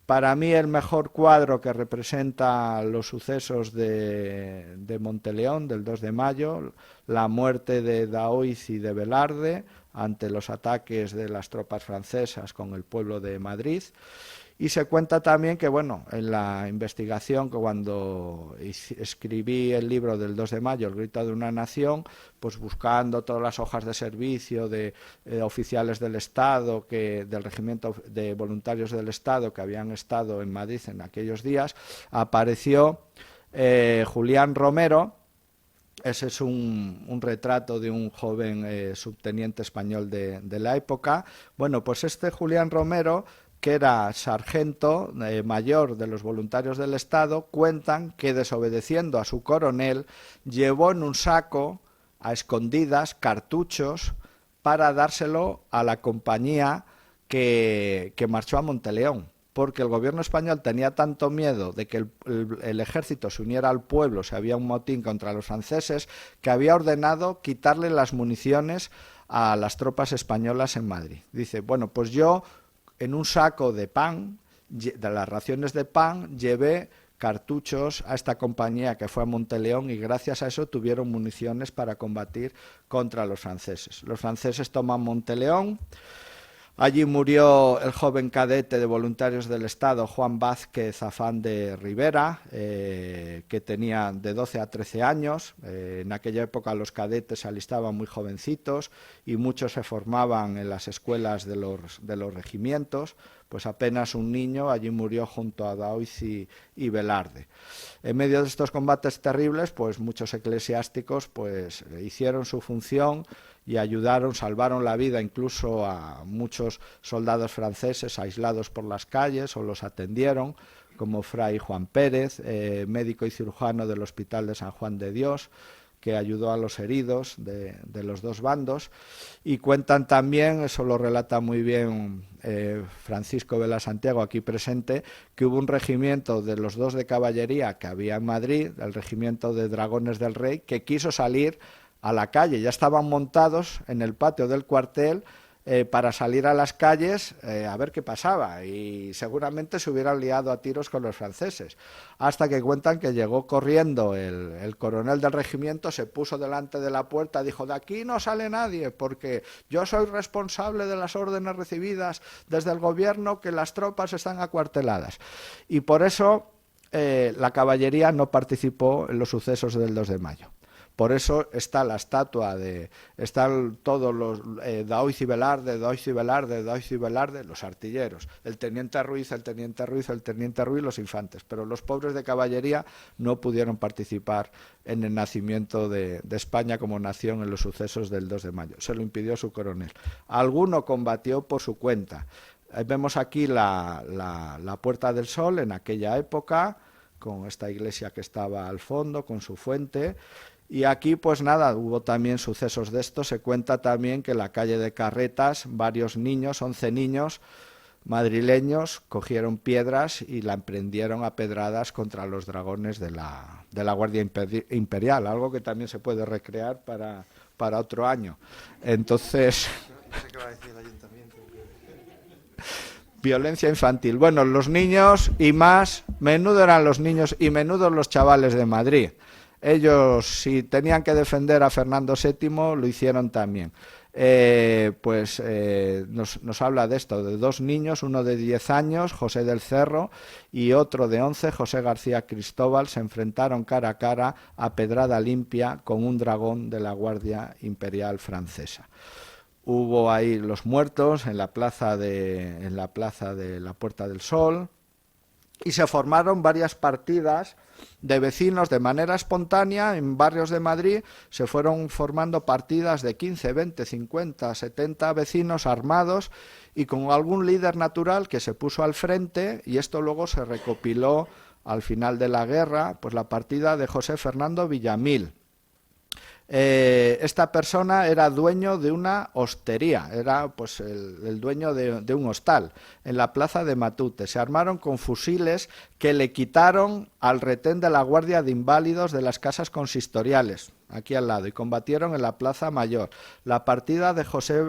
Para mí el mejor cuadro que representa los sucesos de Monteleón, del 2 de mayo, la muerte de Daoiz y de Velarde ante los ataques de las tropas francesas con el pueblo de Madrid. Y se cuenta también que, bueno, en la investigación, que cuando escribí el libro del 2 de mayo, El grito de una nación, pues buscando todas las hojas de servicio de oficiales del Estado, del regimiento de voluntarios del Estado que habían estado en Madrid en aquellos días, apareció Julián Romero. Ese es un retrato de un joven subteniente español de la época. Bueno, pues este Julián Romero, que era sargento mayor de los voluntarios del Estado, cuentan que, desobedeciendo a su coronel, llevó en un saco a escondidas cartuchos para dárselo a la compañía que marchó a Monteleón, porque el gobierno español tenía tanto miedo de que el ejército se uniera al pueblo si había un motín contra los franceses, que había ordenado quitarle las municiones a las tropas españolas en Madrid. Dice, bueno, pues yo en un saco de pan, de las raciones de pan, llevé cartuchos a esta compañía que fue a Monteleón, y gracias a eso tuvieron municiones para combatir contra los franceses. Los franceses toman Monteleón. Allí murió el joven cadete de voluntarios del Estado, Juan Vázquez Afán de Rivera, que tenía de 12 a 13 años. En aquella época los cadetes se alistaban muy jovencitos y muchos se formaban en las escuelas de los regimientos. Pues apenas un niño, allí murió junto a Daoiz y Velarde. En medio de estos combates terribles, pues muchos eclesiásticos pues hicieron su función y ayudaron, salvaron la vida incluso a muchos soldados franceses aislados por las calles, o los atendieron, como Fray Juan Pérez, médico y cirujano del Hospital de San Juan de Dios, que ayudó a los heridos de los dos bandos. Y cuentan también, eso lo relata muy bien Francisco Vela Santiago, aquí presente, que hubo un regimiento de los 2 de caballería que había en Madrid, el regimiento de Dragones del Rey, que quiso salir a la calle. Ya estaban montados en el patio del cuartel para salir a las calles a ver qué pasaba, y seguramente se hubieran liado a tiros con los franceses, hasta que cuentan que llegó corriendo el coronel del regimiento, se puso delante de la puerta, dijo: de aquí no sale nadie, porque yo soy responsable de las órdenes recibidas desde el gobierno, que las tropas están acuarteladas. Y por eso la caballería no participó en los sucesos del 2 de mayo. Por eso está la estatua están todos los Daoiz y Velarde, Daoiz y Velarde, Daoiz y Velarde, los artilleros, el teniente Ruiz, el teniente Ruiz, el teniente Ruiz, los infantes. Pero los pobres de caballería no pudieron participar en el nacimiento de España como nación en los sucesos del 2 de mayo. Se lo impidió su coronel. Alguno combatió por su cuenta. Vemos aquí la Puerta del Sol en aquella época, con esta iglesia que estaba al fondo, con su fuente. Y aquí, pues nada, hubo también sucesos de esto. Se cuenta también que en la calle de Carretas, varios niños, 11 niños madrileños, cogieron piedras y la emprendieron a pedradas contra los dragones de la Guardia Imperial, algo que también se puede recrear para otro año. Entonces, No sé qué va a decir el ayuntamiento. violencia infantil. Bueno, los niños y más, menudo eran los niños y menudos los chavales de Madrid. Ellos, si tenían que defender a Fernando VII, lo hicieron también. Nos habla de esto, de 2 niños, uno de 10 años, José del Cerro, y otro de 11, José García Cristóbal, se enfrentaron cara a cara a pedrada limpia con un dragón de la Guardia Imperial francesa. Hubo ahí los muertos en la plaza de la Puerta del Sol, y se formaron varias partidas de vecinos de manera espontánea. En barrios de Madrid se fueron formando partidas de 15, 20, 50, 70 vecinos armados y con algún líder natural que se puso al frente, y esto luego se recopiló al final de la guerra, pues la partida de José Fernando Villamil. Esta persona era dueño de una hostería, era pues el dueño de un hostal en la plaza de Matute. Se armaron con fusiles que le quitaron al retén de la Guardia de Inválidos de las casas consistoriales, aquí al lado, y combatieron en la Plaza Mayor. La partida de José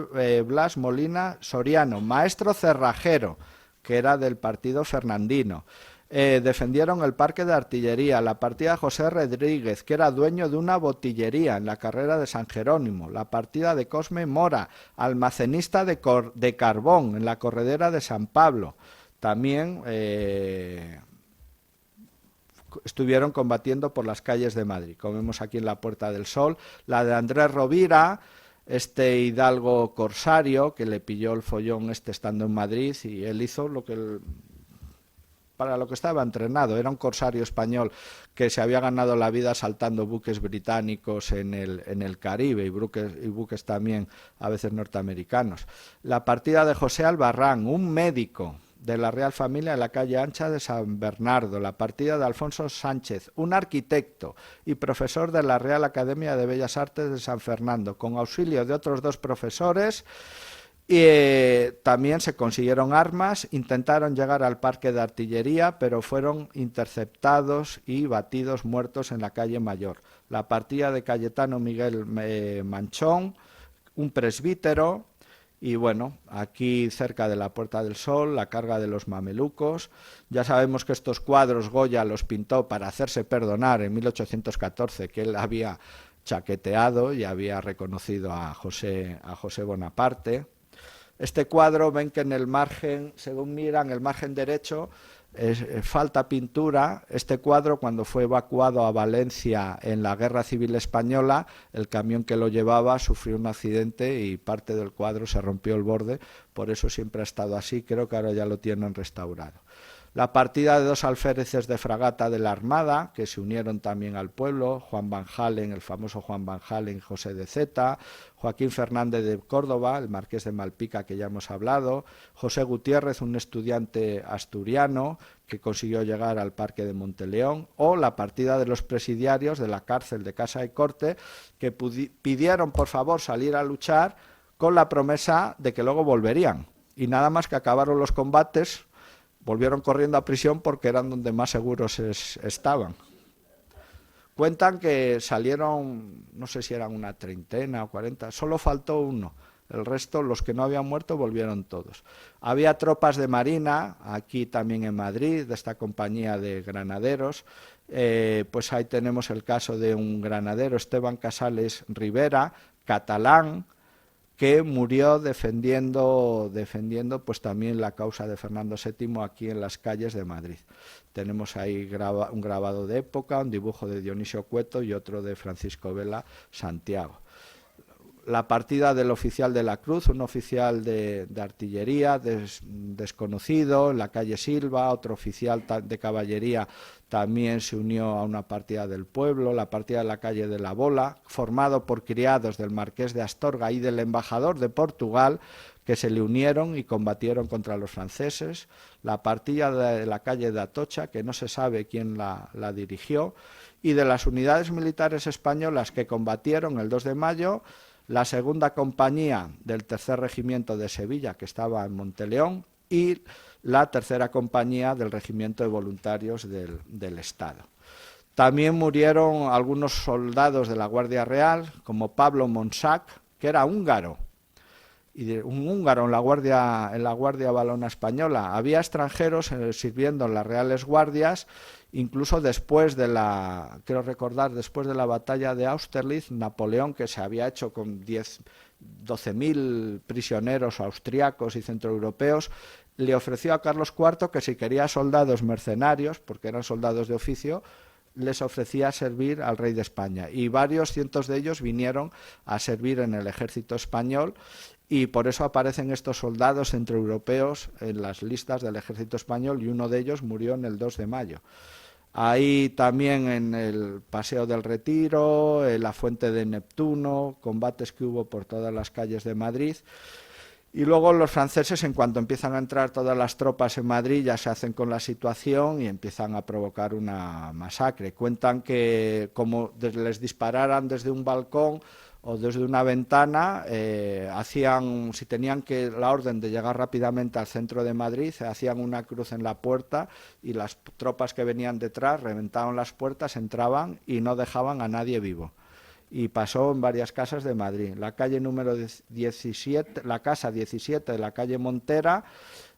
Blas Molina Soriano, maestro cerrajero, que era del partido fernandino. Defendieron el parque de artillería, la partida de José Rodríguez, que era dueño de una botillería en la carrera de San Jerónimo, la partida de Cosme Mora, almacenista de carbón en la corredera de San Pablo. también estuvieron combatiendo por las calles de Madrid, como vemos aquí en la Puerta del Sol. La de Andrés Rovira, este hidalgo corsario que le pilló el follón estando en Madrid, y él hizo lo que para lo que estaba entrenado. Era un corsario español que se había ganado la vida asaltando buques británicos en el Caribe, y buques también a veces norteamericanos. La partida de José Albarrán, un médico de la Real Familia en la calle Ancha de San Bernardo. La partida de Alfonso Sánchez, un arquitecto y profesor de la Real Academia de Bellas Artes de San Fernando, con auxilio de otros 2 profesores. Y también se consiguieron armas, intentaron llegar al parque de artillería, pero fueron interceptados y batidos muertos en la calle Mayor. La partida de Cayetano Miguel Manchón, un presbítero. Y bueno, aquí cerca de la Puerta del Sol, la carga de los mamelucos. Ya sabemos que estos cuadros Goya los pintó para hacerse perdonar en 1814, que él había chaqueteado y había reconocido a José Bonaparte. Este cuadro, ven que en el margen, según miran, el margen derecho, falta pintura. Este cuadro, cuando fue evacuado a Valencia en la Guerra Civil Española, el camión que lo llevaba sufrió un accidente y parte del cuadro se rompió el borde, por eso siempre ha estado así. Creo que ahora ya lo tienen restaurado. La partida de 2 alféreces de fragata de la Armada, que se unieron también al pueblo, Juan Van Halen, el famoso Juan Van Halen, José de Zeta, Joaquín Fernández de Córdoba, el marqués de Malpica, que ya hemos hablado, José Gutiérrez, un estudiante asturiano que consiguió llegar al Parque de Monteleón, o la partida de los presidiarios de la cárcel de Casa de Corte, que pidieron por favor salir a luchar con la promesa de que luego volverían. Y nada más que acabaron los combates, volvieron corriendo a prisión porque eran donde más seguros estaban. Cuentan que salieron, no sé si eran una 30 o 40, solo faltó uno. El resto, los que no habían muerto, volvieron todos. Había tropas de marina, aquí también en Madrid, de esta compañía de granaderos. Pues ahí tenemos el caso de un granadero, Esteban Casales Rivera, catalán, que murió defendiendo pues también la causa de Fernando VII aquí en las calles de Madrid. Tenemos ahí un grabado de época, un dibujo de Dionisio Cueto y otro de Francisco Vela Santiago. La partida del oficial de la Cruz, un oficial de artillería desconocido, en la calle Silva, otro oficial de caballería también se unió a una partida del pueblo. La partida de la calle de la Bola, formado por criados del marqués de Astorga y del embajador de Portugal, que se le unieron y combatieron contra los franceses. La partida de la calle de Atocha, que no se sabe quién la dirigió, y de las unidades militares españolas que combatieron el 2 de mayo, la segunda compañía del tercer regimiento de Sevilla, que estaba en Monteleón, y la tercera compañía del regimiento de voluntarios del Estado. También murieron algunos soldados de la Guardia Real, como Pablo Monsac, que era húngaro, y un húngaro en la Guardia Valona Española. Había extranjeros sirviendo en las Reales Guardias, incluso después de después de la batalla de Austerlitz, Napoleón, que se había hecho con 12.000 prisioneros austriacos y centroeuropeos, le ofreció a Carlos IV que si quería soldados mercenarios, porque eran soldados de oficio, les ofrecía servir al rey de España. Y varios cientos de ellos vinieron a servir en el ejército español, y por eso aparecen estos soldados centroeuropeos en las listas del ejército español, y uno de ellos murió en el 2 de mayo. Ahí también en el Paseo del Retiro, en la Fuente de Neptuno, combates que hubo por todas las calles de Madrid. Y luego los franceses, en cuanto empiezan a entrar todas las tropas en Madrid, ya se hacen con la situación y empiezan a provocar una masacre. Cuentan que como les dispararan desde un balcón o desde una ventana, si tenían la orden de llegar rápidamente al centro de Madrid, hacían una cruz en la puerta y las tropas que venían detrás reventaban las puertas, entraban y no dejaban a nadie vivo. Y pasó en varias casas de Madrid. La calle número 17, la casa 17 de la calle Montera,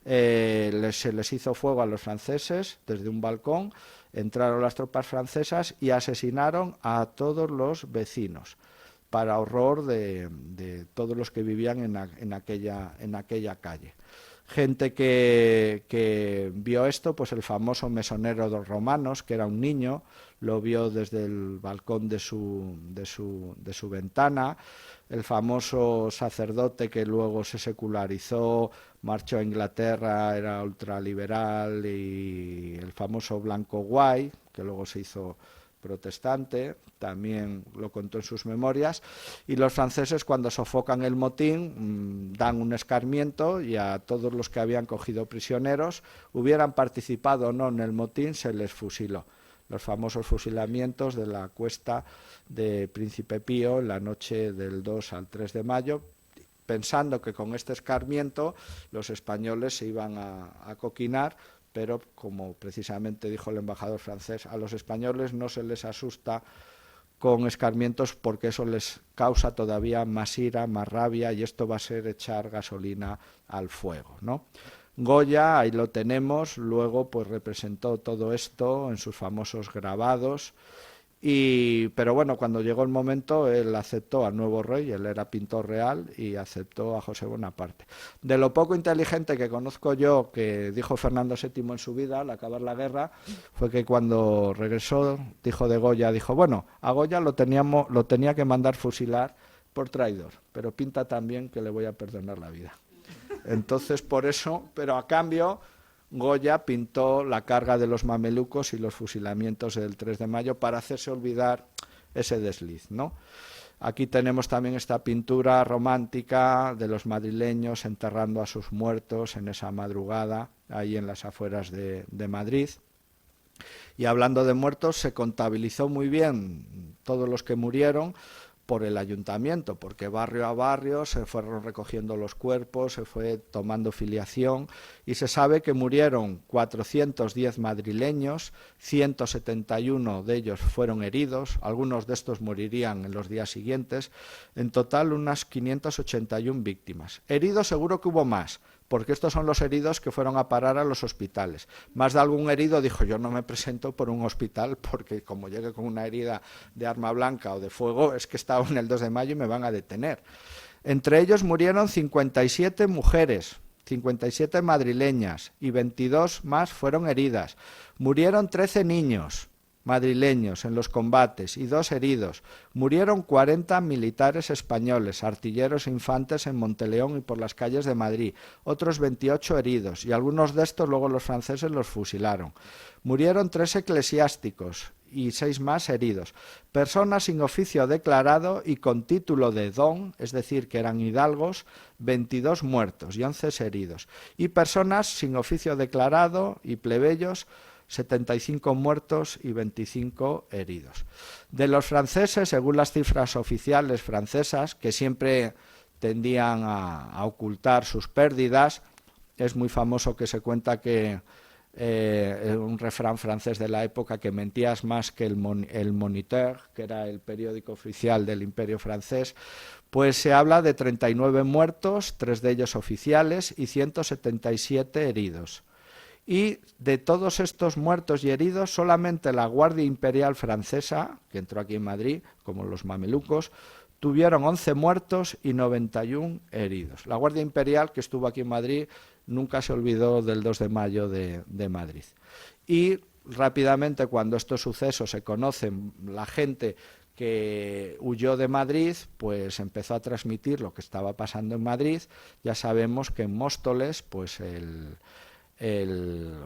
se les hizo fuego a los franceses desde un balcón, entraron las tropas francesas y asesinaron a todos los vecinos. para horror de todos los que vivían en aquella calle. Gente que vio esto, pues el famoso mesonero de los romanos, que era un niño, lo vio desde el balcón de su ventana. El famoso sacerdote que luego se secularizó, marchó a Inglaterra, era ultraliberal, y el famoso Blanco Guay, que luego se hizo protestante, también lo contó en sus memorias. Y los franceses, cuando sofocan el motín, dan un escarmiento, y a todos los que habían cogido prisioneros, hubieran participado o no en el motín, se les fusiló. Los famosos fusilamientos de la cuesta de Príncipe Pío en la noche del 2 al 3 de mayo, pensando que con este escarmiento los españoles se iban a acoquinar, pero como precisamente dijo el embajador francés, a los españoles no se les asusta con escarmientos porque eso les causa todavía más ira, más rabia, y esto va a ser echar gasolina al fuego, ¿no? Goya, ahí lo tenemos, luego pues representó todo esto en sus famosos grabados, pero bueno, cuando llegó el momento él aceptó al nuevo rey, él era pintor real, y aceptó a José Bonaparte. De lo poco inteligente que conozco yo, que dijo Fernando VII en su vida al acabar la guerra, fue que cuando regresó, dijo de Goya, dijo, bueno, a Goya lo tenía que mandar fusilar por traidor, pero pinta también que le voy a perdonar la vida. Entonces, por eso, pero a cambio, Goya pintó la carga de los mamelucos y los fusilamientos del 3 de mayo para hacerse olvidar ese desliz, ¿no? Aquí tenemos también esta pintura romántica de los madrileños enterrando a sus muertos en esa madrugada, ahí en las afueras de Madrid. Y hablando de muertos, se contabilizó muy bien todos los que murieron por el ayuntamiento, porque barrio a barrio se fueron recogiendo los cuerpos, se fue tomando filiación, y se sabe que murieron 410 madrileños, 171 de ellos fueron heridos, algunos de estos morirían en los días siguientes, en total unas 581 víctimas. Heridos seguro que hubo más, porque estos son los heridos que fueron a parar a los hospitales. Más de algún herido dijo, yo no me presento por un hospital porque como llegue con una herida de arma blanca o de fuego, es que estaba en el 2 de mayo y me van a detener. Entre ellos murieron 57 mujeres, 57 madrileñas, y 22 más fueron heridas. Murieron 13 niños madrileños en los combates y 2 heridos. Murieron 40 militares españoles, artilleros e infantes en Monteleón y por las calles de Madrid, otros 28 heridos, y algunos de estos luego los franceses los fusilaron. Murieron 3 eclesiásticos y 6 más heridos. Personas sin oficio declarado y con título de don, es decir, que eran hidalgos, 22 muertos y 11 heridos. Y personas sin oficio declarado y plebeyos, 75 muertos y 25 heridos. De los franceses, según las cifras oficiales francesas, que siempre tendían a ocultar sus pérdidas, es muy famoso que se cuenta que un refrán francés de la época, que mentías más que el Moniteur, que era el periódico oficial del Imperio francés, pues se habla de 39 muertos, 3 de ellos oficiales, y 177 heridos. Y de todos estos muertos y heridos, solamente la Guardia Imperial francesa, que entró aquí en Madrid, como los mamelucos, tuvieron 11 muertos y 91 heridos. La Guardia Imperial, que estuvo aquí en Madrid, nunca se olvidó del 2 de mayo de Madrid. Y rápidamente, cuando estos sucesos se conocen, la gente que huyó de Madrid, pues empezó a transmitir lo que estaba pasando en Madrid. Ya sabemos que en Móstoles, pues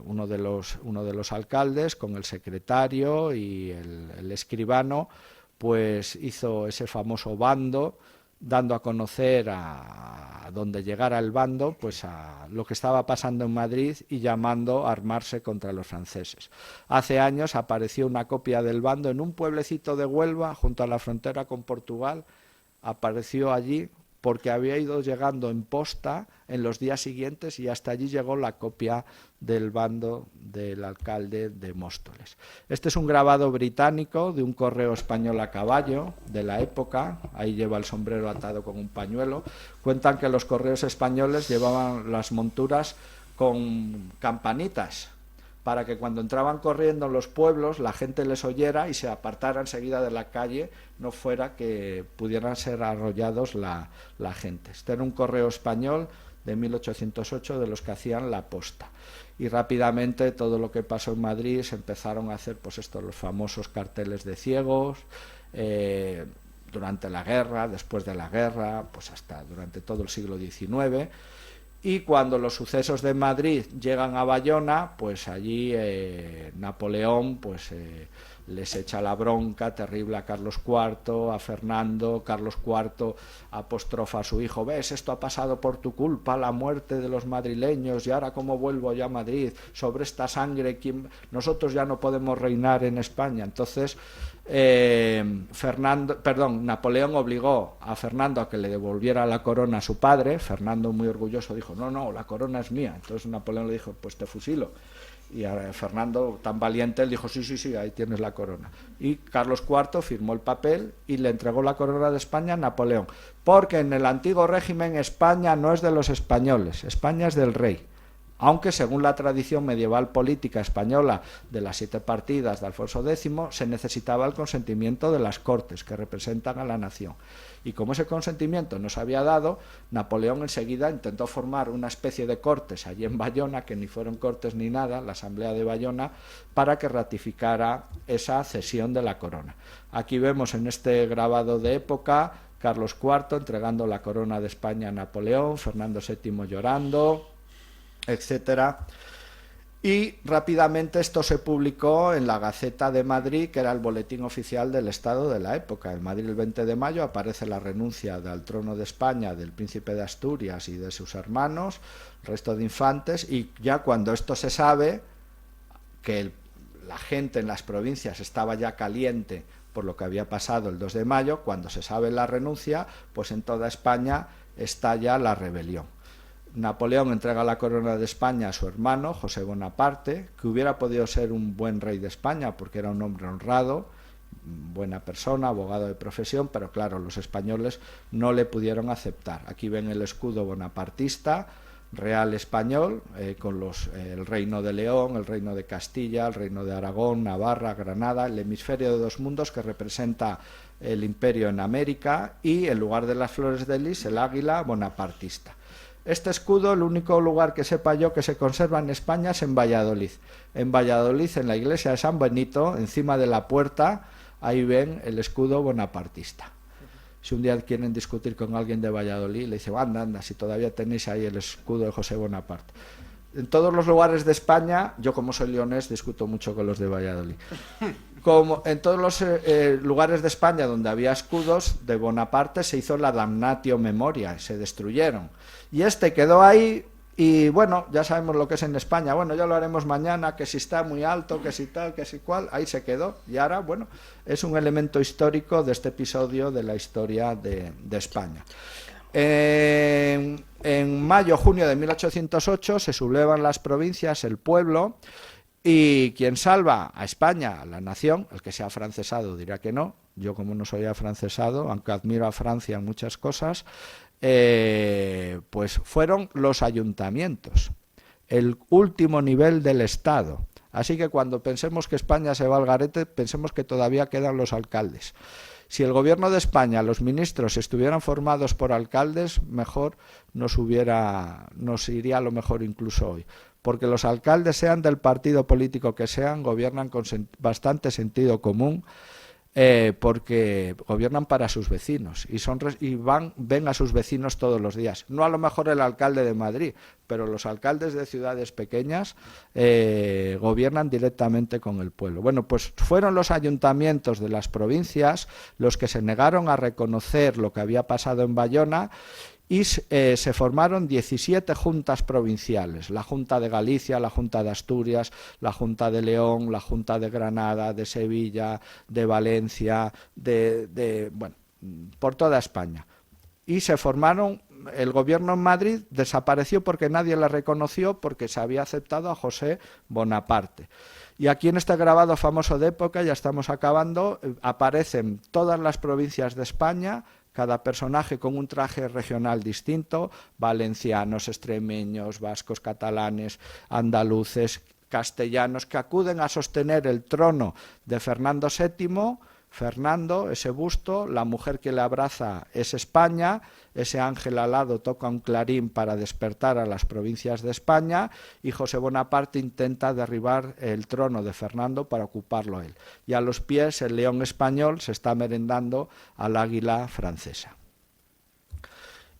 uno de los alcaldes con el secretario y el escribano pues hizo ese famoso bando, dando a conocer a donde llegara el bando pues a lo que estaba pasando en Madrid y llamando a armarse contra los franceses. Hace años apareció una copia del bando en un pueblecito de Huelva junto a la frontera con Portugal, apareció allí porque había ido llegando en posta en los días siguientes y hasta allí llegó la copia del bando del alcalde de Móstoles. Este es un grabado británico de un correo español a caballo de la época, ahí lleva el sombrero atado con un pañuelo. Cuentan que los correos españoles llevaban las monturas con campanitas para que cuando entraban corriendo en los pueblos la gente les oyera y se apartara enseguida de la calle, no fuera que pudieran ser arrollados la gente. Este era un correo español de 1808 de los que hacían la posta. Y rápidamente todo lo que pasó en Madrid se empezaron a hacer los famosos carteles de ciegos, durante la guerra, después de la guerra, pues hasta durante todo el siglo XIX. Y cuando los sucesos de Madrid llegan a Bayona, pues allí Napoleón pues les echa la bronca terrible a Carlos IV, a Fernando. Carlos IV apostrofa a su hijo: ves, esto ha pasado por tu culpa, la muerte de los madrileños, y ahora cómo vuelvo yo a Madrid, sobre esta sangre, nosotros ya no podemos reinar en España. Entonces Napoleón obligó a Fernando a que le devolviera la corona a su padre. Fernando, muy orgulloso, dijo: no, la corona es mía. Entonces Napoleón le dijo: pues te fusilo. Y a Fernando, tan valiente, él dijo: sí, ahí tienes la corona. Y Carlos IV firmó el papel y le entregó la corona de España a Napoleón, porque en el antiguo régimen España no es de los españoles, España es del rey. Aunque según la tradición medieval política española de las 7 partidas de Alfonso X, se necesitaba el consentimiento de las Cortes, que representan a la nación. Y como ese consentimiento no se había dado, Napoleón enseguida intentó formar una especie de Cortes allí en Bayona, que ni fueron Cortes ni nada, la Asamblea de Bayona, para que ratificara esa cesión de la corona. Aquí vemos en este grabado de época Carlos IV entregando la corona de España a Napoleón, Fernando VII llorando, etcétera. Y rápidamente esto se publicó en la Gaceta de Madrid, que era el boletín oficial del Estado de la época. En Madrid, el 20 de mayo, aparece la renuncia al trono de España del príncipe de Asturias y de sus hermanos, resto de infantes, y ya cuando esto se sabe, que la gente en las provincias estaba ya caliente por lo que había pasado el 2 de mayo, cuando se sabe la renuncia, pues en toda España estalla la rebelión. Napoleón entrega la corona de España a su hermano, José Bonaparte, que hubiera podido ser un buen rey de España porque era un hombre honrado, buena persona, abogado de profesión, pero claro, los españoles no le pudieron aceptar. Aquí ven el escudo bonapartista, real español, con el reino de León, el reino de Castilla, el reino de Aragón, Navarra, Granada, el hemisferio de 2 mundos que representa el imperio en América, y en lugar de las flores de lis, el águila bonapartista. Este escudo, el único lugar que sepa yo que se conserva en España es en Valladolid. En Valladolid, en la iglesia de San Benito, encima de la puerta, ahí ven el escudo bonapartista. Si un día quieren discutir con alguien de Valladolid, le dicen: anda, si todavía tenéis ahí el escudo de José Bonaparte. En todos los lugares de España, yo como soy leonés, discuto mucho con los de Valladolid. Como en todos los lugares de España donde había escudos de Bonaparte, se hizo la damnatio memoria, se destruyeron. Y este quedó ahí, y bueno, ya sabemos lo que es en España. Bueno, ya lo haremos mañana, que si está muy alto, que si tal, que si cual, ahí se quedó. Y ahora, bueno, es un elemento histórico de este episodio de la historia de España. En mayo-junio de 1808 se sublevan las provincias, el pueblo, y quien salva a España, a la nación, el que sea afrancesado dirá que no, yo como no soy afrancesado, aunque admiro a Francia en muchas cosas, pues fueron los ayuntamientos, el último nivel del Estado. Así que cuando pensemos que España se va al garete, pensemos que todavía quedan los alcaldes. Si el gobierno de España, los ministros estuvieran formados por alcaldes, mejor nos iría a lo mejor incluso hoy. Porque los alcaldes, sean del partido político que sean, gobiernan con bastante sentido común, porque gobiernan para sus vecinos y ven a sus vecinos todos los días. No a lo mejor el alcalde de Madrid, pero los alcaldes de ciudades pequeñas gobiernan directamente con el pueblo. Bueno, pues fueron los ayuntamientos de las provincias los que se negaron a reconocer lo que había pasado en Bayona, y se formaron 17 juntas provinciales: la Junta de Galicia, la Junta de Asturias, la Junta de León, la Junta de Granada, de Sevilla, de Valencia, bueno, por toda España. Y se formaron, el gobierno en Madrid desapareció porque nadie la reconoció, porque se había aceptado a José Bonaparte. Y aquí en este grabado famoso de época, ya estamos acabando, aparecen todas las provincias de España, cada personaje con un traje regional distinto: valencianos, extremeños, vascos, catalanes, andaluces, castellanos que acuden a sostener el trono de Fernando VII. Fernando, ese busto, la mujer que le abraza es España, ese ángel alado toca un clarín para despertar a las provincias de España y José Bonaparte intenta derribar el trono de Fernando para ocuparlo él. Y a los pies el león español se está merendando al águila francesa.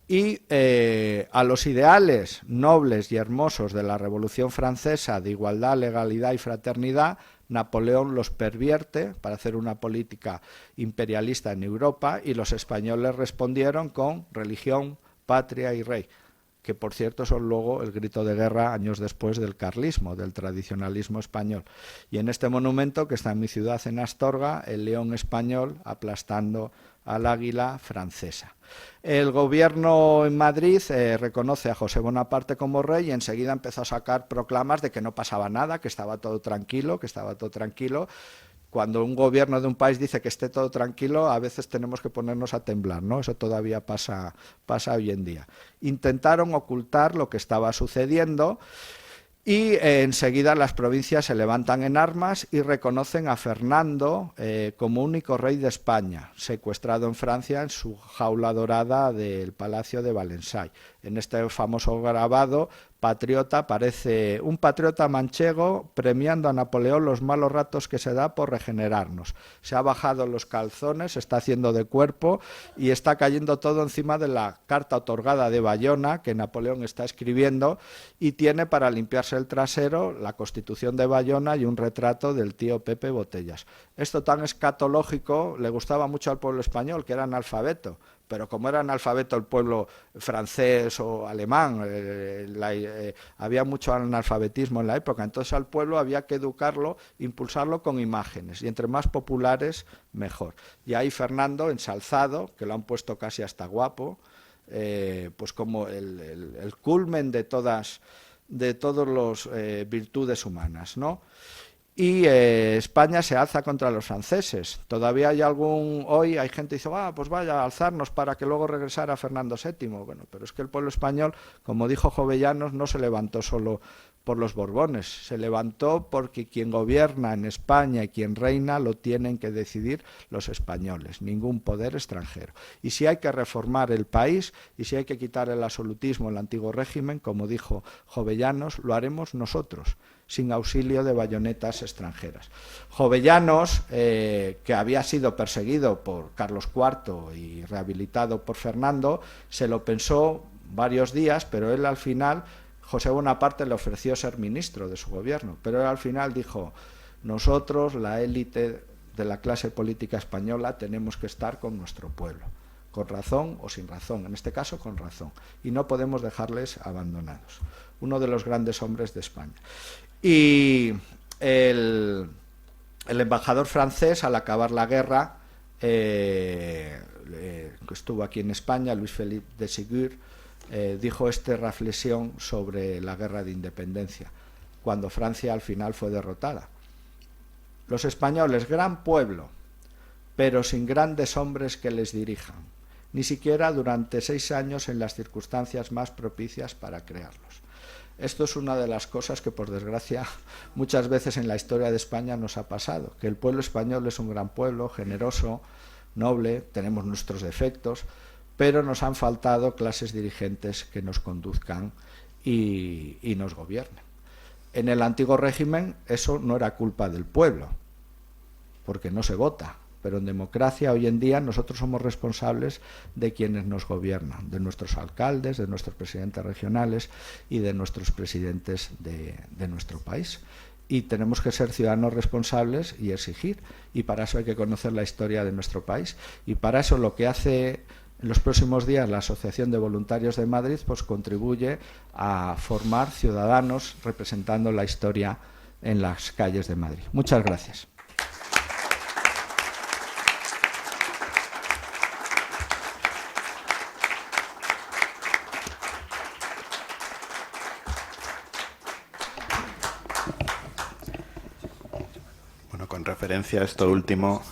Y a los ideales nobles y hermosos de la Revolución Francesa de igualdad, legalidad y fraternidad, Napoleón los pervierte para hacer una política imperialista en Europa y los españoles respondieron con religión, patria y rey, que por cierto son luego el grito de guerra años después del carlismo, del tradicionalismo español. Y en este monumento que está en mi ciudad, en Astorga, el león español aplastando al águila francesa. El gobierno en Madrid reconoce a José Bonaparte como rey y enseguida empezó a sacar proclamas de que no pasaba nada, que estaba todo tranquilo, Cuando un gobierno de un país dice que esté todo tranquilo, a veces tenemos que ponernos a temblar, ¿no? Eso todavía pasa hoy en día. Intentaron ocultar lo que estaba sucediendo y enseguida las provincias se levantan en armas y reconocen a Fernando como único rey de España, secuestrado en Francia en su jaula dorada del Palacio de Valensay. En este famoso grabado, patriota aparece un patriota manchego premiando a Napoleón los malos ratos que se da por regenerarnos. Se ha bajado los calzones, se está haciendo de cuerpo y está cayendo todo encima de la carta otorgada de Bayona que Napoleón está escribiendo y tiene para limpiarse el trasero la Constitución de Bayona y un retrato del tío Pepe Botellas. Esto tan escatológico le gustaba mucho al pueblo español, que era analfabeto. Pero como era analfabeto el pueblo francés o alemán, había mucho analfabetismo en la época, entonces al pueblo había que educarlo, impulsarlo con imágenes, y entre más populares, mejor. Y ahí Fernando, ensalzado, que lo han puesto casi hasta guapo, pues como el culmen de todas las virtudes humanas, ¿no? Y España se alza contra los franceses. Todavía hoy hay gente que dice, pues vaya a alzarnos para que luego regresara Fernando VII. Bueno, pero es que el pueblo español, como dijo Jovellanos, no se levantó solo por los Borbones, se levantó porque quien gobierna en España y quien reina lo tienen que decidir los españoles, ningún poder extranjero. Y si hay que reformar el país y si hay que quitar el absolutismo, el antiguo régimen, como dijo Jovellanos, lo haremos nosotros, sin auxilio de bayonetas extranjeras. Jovellanos, que había sido perseguido por Carlos IV y rehabilitado por Fernando, se lo pensó varios días, pero él al final, José Bonaparte le ofreció ser ministro de su gobierno, pero él al final dijo, nosotros, la élite de la clase política española, tenemos que estar con nuestro pueblo, con razón o sin razón, en este caso con razón, y no podemos dejarles abandonados. Uno de los grandes hombres de España. Y el embajador francés, al acabar la guerra, que estuvo aquí en España, Louis-Philippe de Ségur, dijo esta reflexión sobre la guerra de independencia, cuando Francia al final fue derrotada. Los españoles, gran pueblo, pero sin grandes hombres que les dirijan, ni siquiera durante 6 años en las circunstancias más propicias para crearlos. Esto es una de las cosas que, por desgracia, muchas veces en la historia de España nos ha pasado, que el pueblo español es un gran pueblo, generoso, noble, tenemos nuestros defectos, pero nos han faltado clases dirigentes que nos conduzcan y nos gobiernen. En el antiguo régimen eso no era culpa del pueblo, porque no se vota. Pero en democracia hoy en día nosotros somos responsables de quienes nos gobiernan, de nuestros alcaldes, de nuestros presidentes regionales y de nuestros presidentes de nuestro país. Y tenemos que ser ciudadanos responsables y exigir. Y para eso hay que conocer la historia de nuestro país. Y para eso lo que hace en los próximos días la Asociación de Voluntarios de Madrid pues contribuye a formar ciudadanos representando la historia en las calles de Madrid. Muchas gracias. Con referencia a esto último,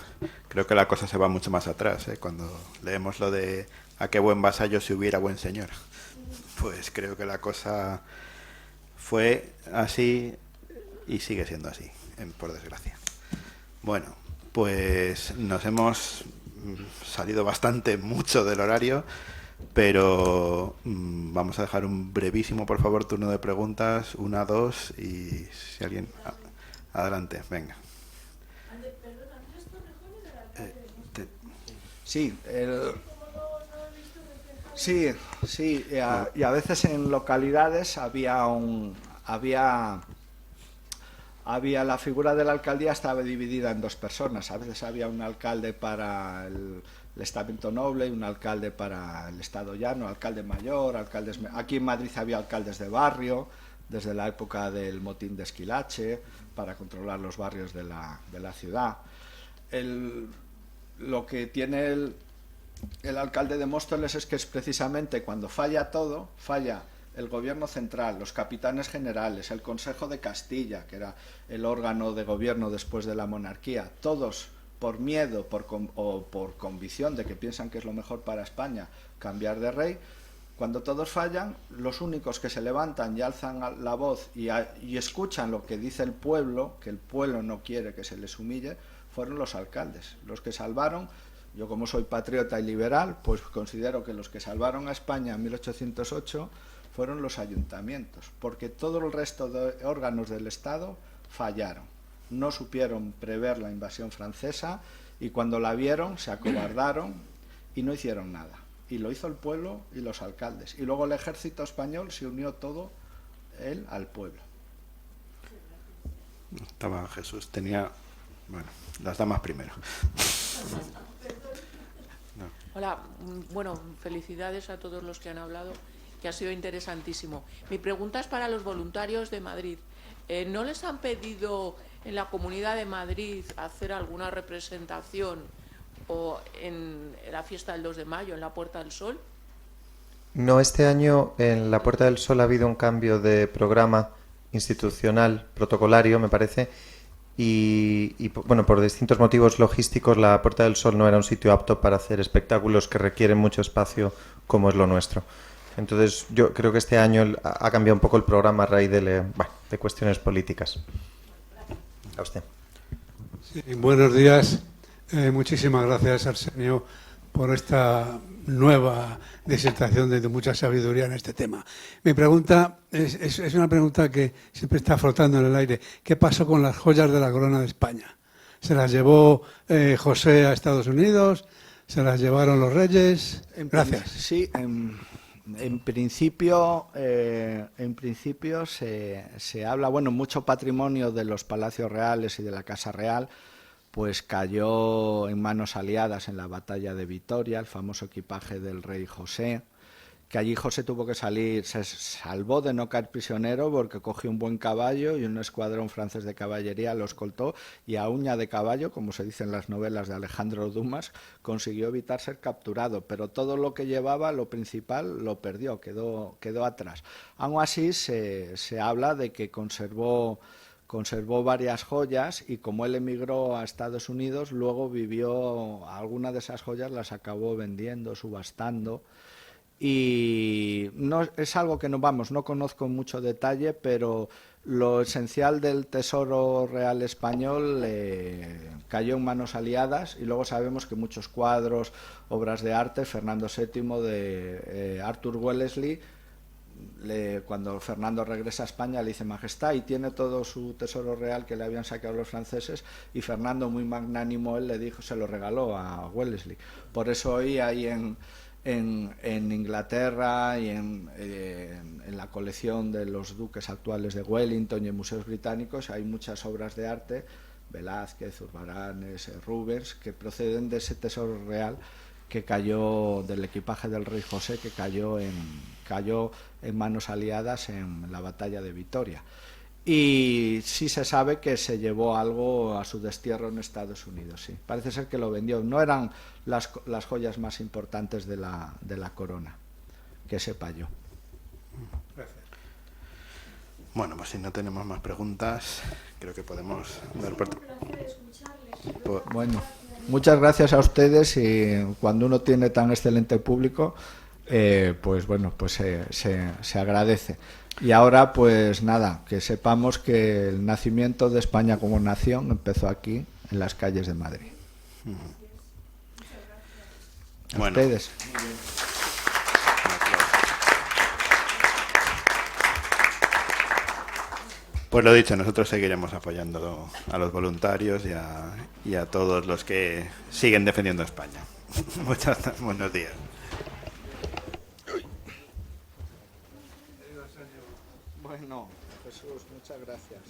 creo que la cosa se va mucho más atrás, cuando leemos lo de a qué buen vasallo si hubiera buen señor. Pues creo que la cosa fue así y sigue siendo así, por desgracia. Bueno, pues nos hemos salido mucho del horario, pero vamos a dejar un brevísimo, por favor, turno de preguntas, 1, 2, y si alguien... adelante, venga. Sí, sí, y a veces en localidades había la figura de la alcaldía estaba dividida en 2 personas. A veces había un alcalde para el estamento noble y un alcalde para el estado llano, alcalde mayor, alcaldes... Aquí en Madrid había alcaldes de barrio, desde la época del motín de Esquilache, para controlar los barrios de la ciudad. Lo que tiene el alcalde de Móstoles es que es precisamente cuando falla todo, falla el gobierno central, los capitanes generales, el Consejo de Castilla, que era el órgano de gobierno después de la monarquía, todos por miedo o por convicción de que piensan que es lo mejor para España cambiar de rey. Cuando todos fallan, los únicos que se levantan y alzan la voz y escuchan lo que dice el pueblo, que el pueblo no quiere que se les humille, fueron los alcaldes. Los que salvaron, yo como soy patriota y liberal, pues considero que los que salvaron a España en 1808 fueron los ayuntamientos, porque todo el resto de órganos del Estado fallaron. No supieron prever la invasión francesa y cuando la vieron se acobardaron y no hicieron nada. Y lo hizo el pueblo y los alcaldes. Y luego el ejército español se unió todo él al pueblo. Estaba Jesús, tenía... Bueno, las damas primero. No. Hola, bueno, felicidades a todos los que han hablado, que ha sido interesantísimo. Mi pregunta es para los voluntarios de Madrid. ¿No les han pedido en la Comunidad de Madrid hacer alguna representación o en la fiesta del 2 de mayo, en la Puerta del Sol? No, este año en la Puerta del Sol ha habido un cambio de programa institucional, protocolario, me parece, y bueno, por distintos motivos logísticos, la Puerta del Sol no era un sitio apto para hacer espectáculos que requieren mucho espacio como es lo nuestro. Entonces, yo creo que este año ha cambiado un poco el programa a raíz de cuestiones políticas. A usted. Sí, buenos días. Muchísimas gracias, Arsenio, por esta nueva disertación de mucha sabiduría en este tema. Mi pregunta es una pregunta que siempre está flotando en el aire. ¿Qué pasó con las joyas de la corona de España? ¿Se las llevó José a Estados Unidos? ¿Se las llevaron los reyes? Gracias. Sí, en principio se habla, bueno, mucho patrimonio de los palacios reales y de la Casa Real, pues cayó en manos aliadas en la batalla de Vitoria, el famoso equipaje del rey José, que allí José tuvo que salir, se salvó de no caer prisionero porque cogió un buen caballo y un escuadrón francés de caballería lo escoltó y a uña de caballo, como se dice en las novelas de Alejandro Dumas, consiguió evitar ser capturado, pero todo lo que llevaba, lo principal, lo perdió, quedó atrás. Aún así se habla de que conservó varias joyas y como él emigró a Estados Unidos, luego vivió, algunas de esas joyas las acabó vendiendo, subastando. Y no es algo que no conozco en mucho detalle, pero lo esencial del tesoro real español cayó en manos aliadas y luego sabemos que muchos cuadros, obras de arte, Fernando VII de Arthur Wellesley, cuando Fernando regresa a España le dice Majestad y tiene todo su tesoro real que le habían sacado los franceses y Fernando, muy magnánimo, él le dijo, se lo regaló a Wellesley. Por eso hoy hay en Inglaterra y en la colección de los duques actuales de Wellington y en museos británicos hay muchas obras de arte, Velázquez, Zurbarán, Rubens, que proceden de ese tesoro real que cayó del equipaje del rey José, que cayó en manos aliadas en la batalla de Vitoria. Y sí se sabe que se llevó algo a su destierro en Estados Unidos, sí. Parece ser que lo vendió. No eran las joyas más importantes de la corona, que sepa yo. Gracias. Bueno, pues si no tenemos más preguntas, creo que podemos dar por... Bueno, muchas gracias a ustedes y cuando uno tiene tan excelente público, pues bueno, pues se agradece. Y ahora, pues nada, que sepamos que el nacimiento de España como nación empezó aquí, en las calles de Madrid. A Bueno. ustedes. Pues lo dicho, nosotros seguiremos apoyando a los voluntarios y a todos los que siguen defendiendo a España. Buenos días. Bueno, Jesús, muchas gracias.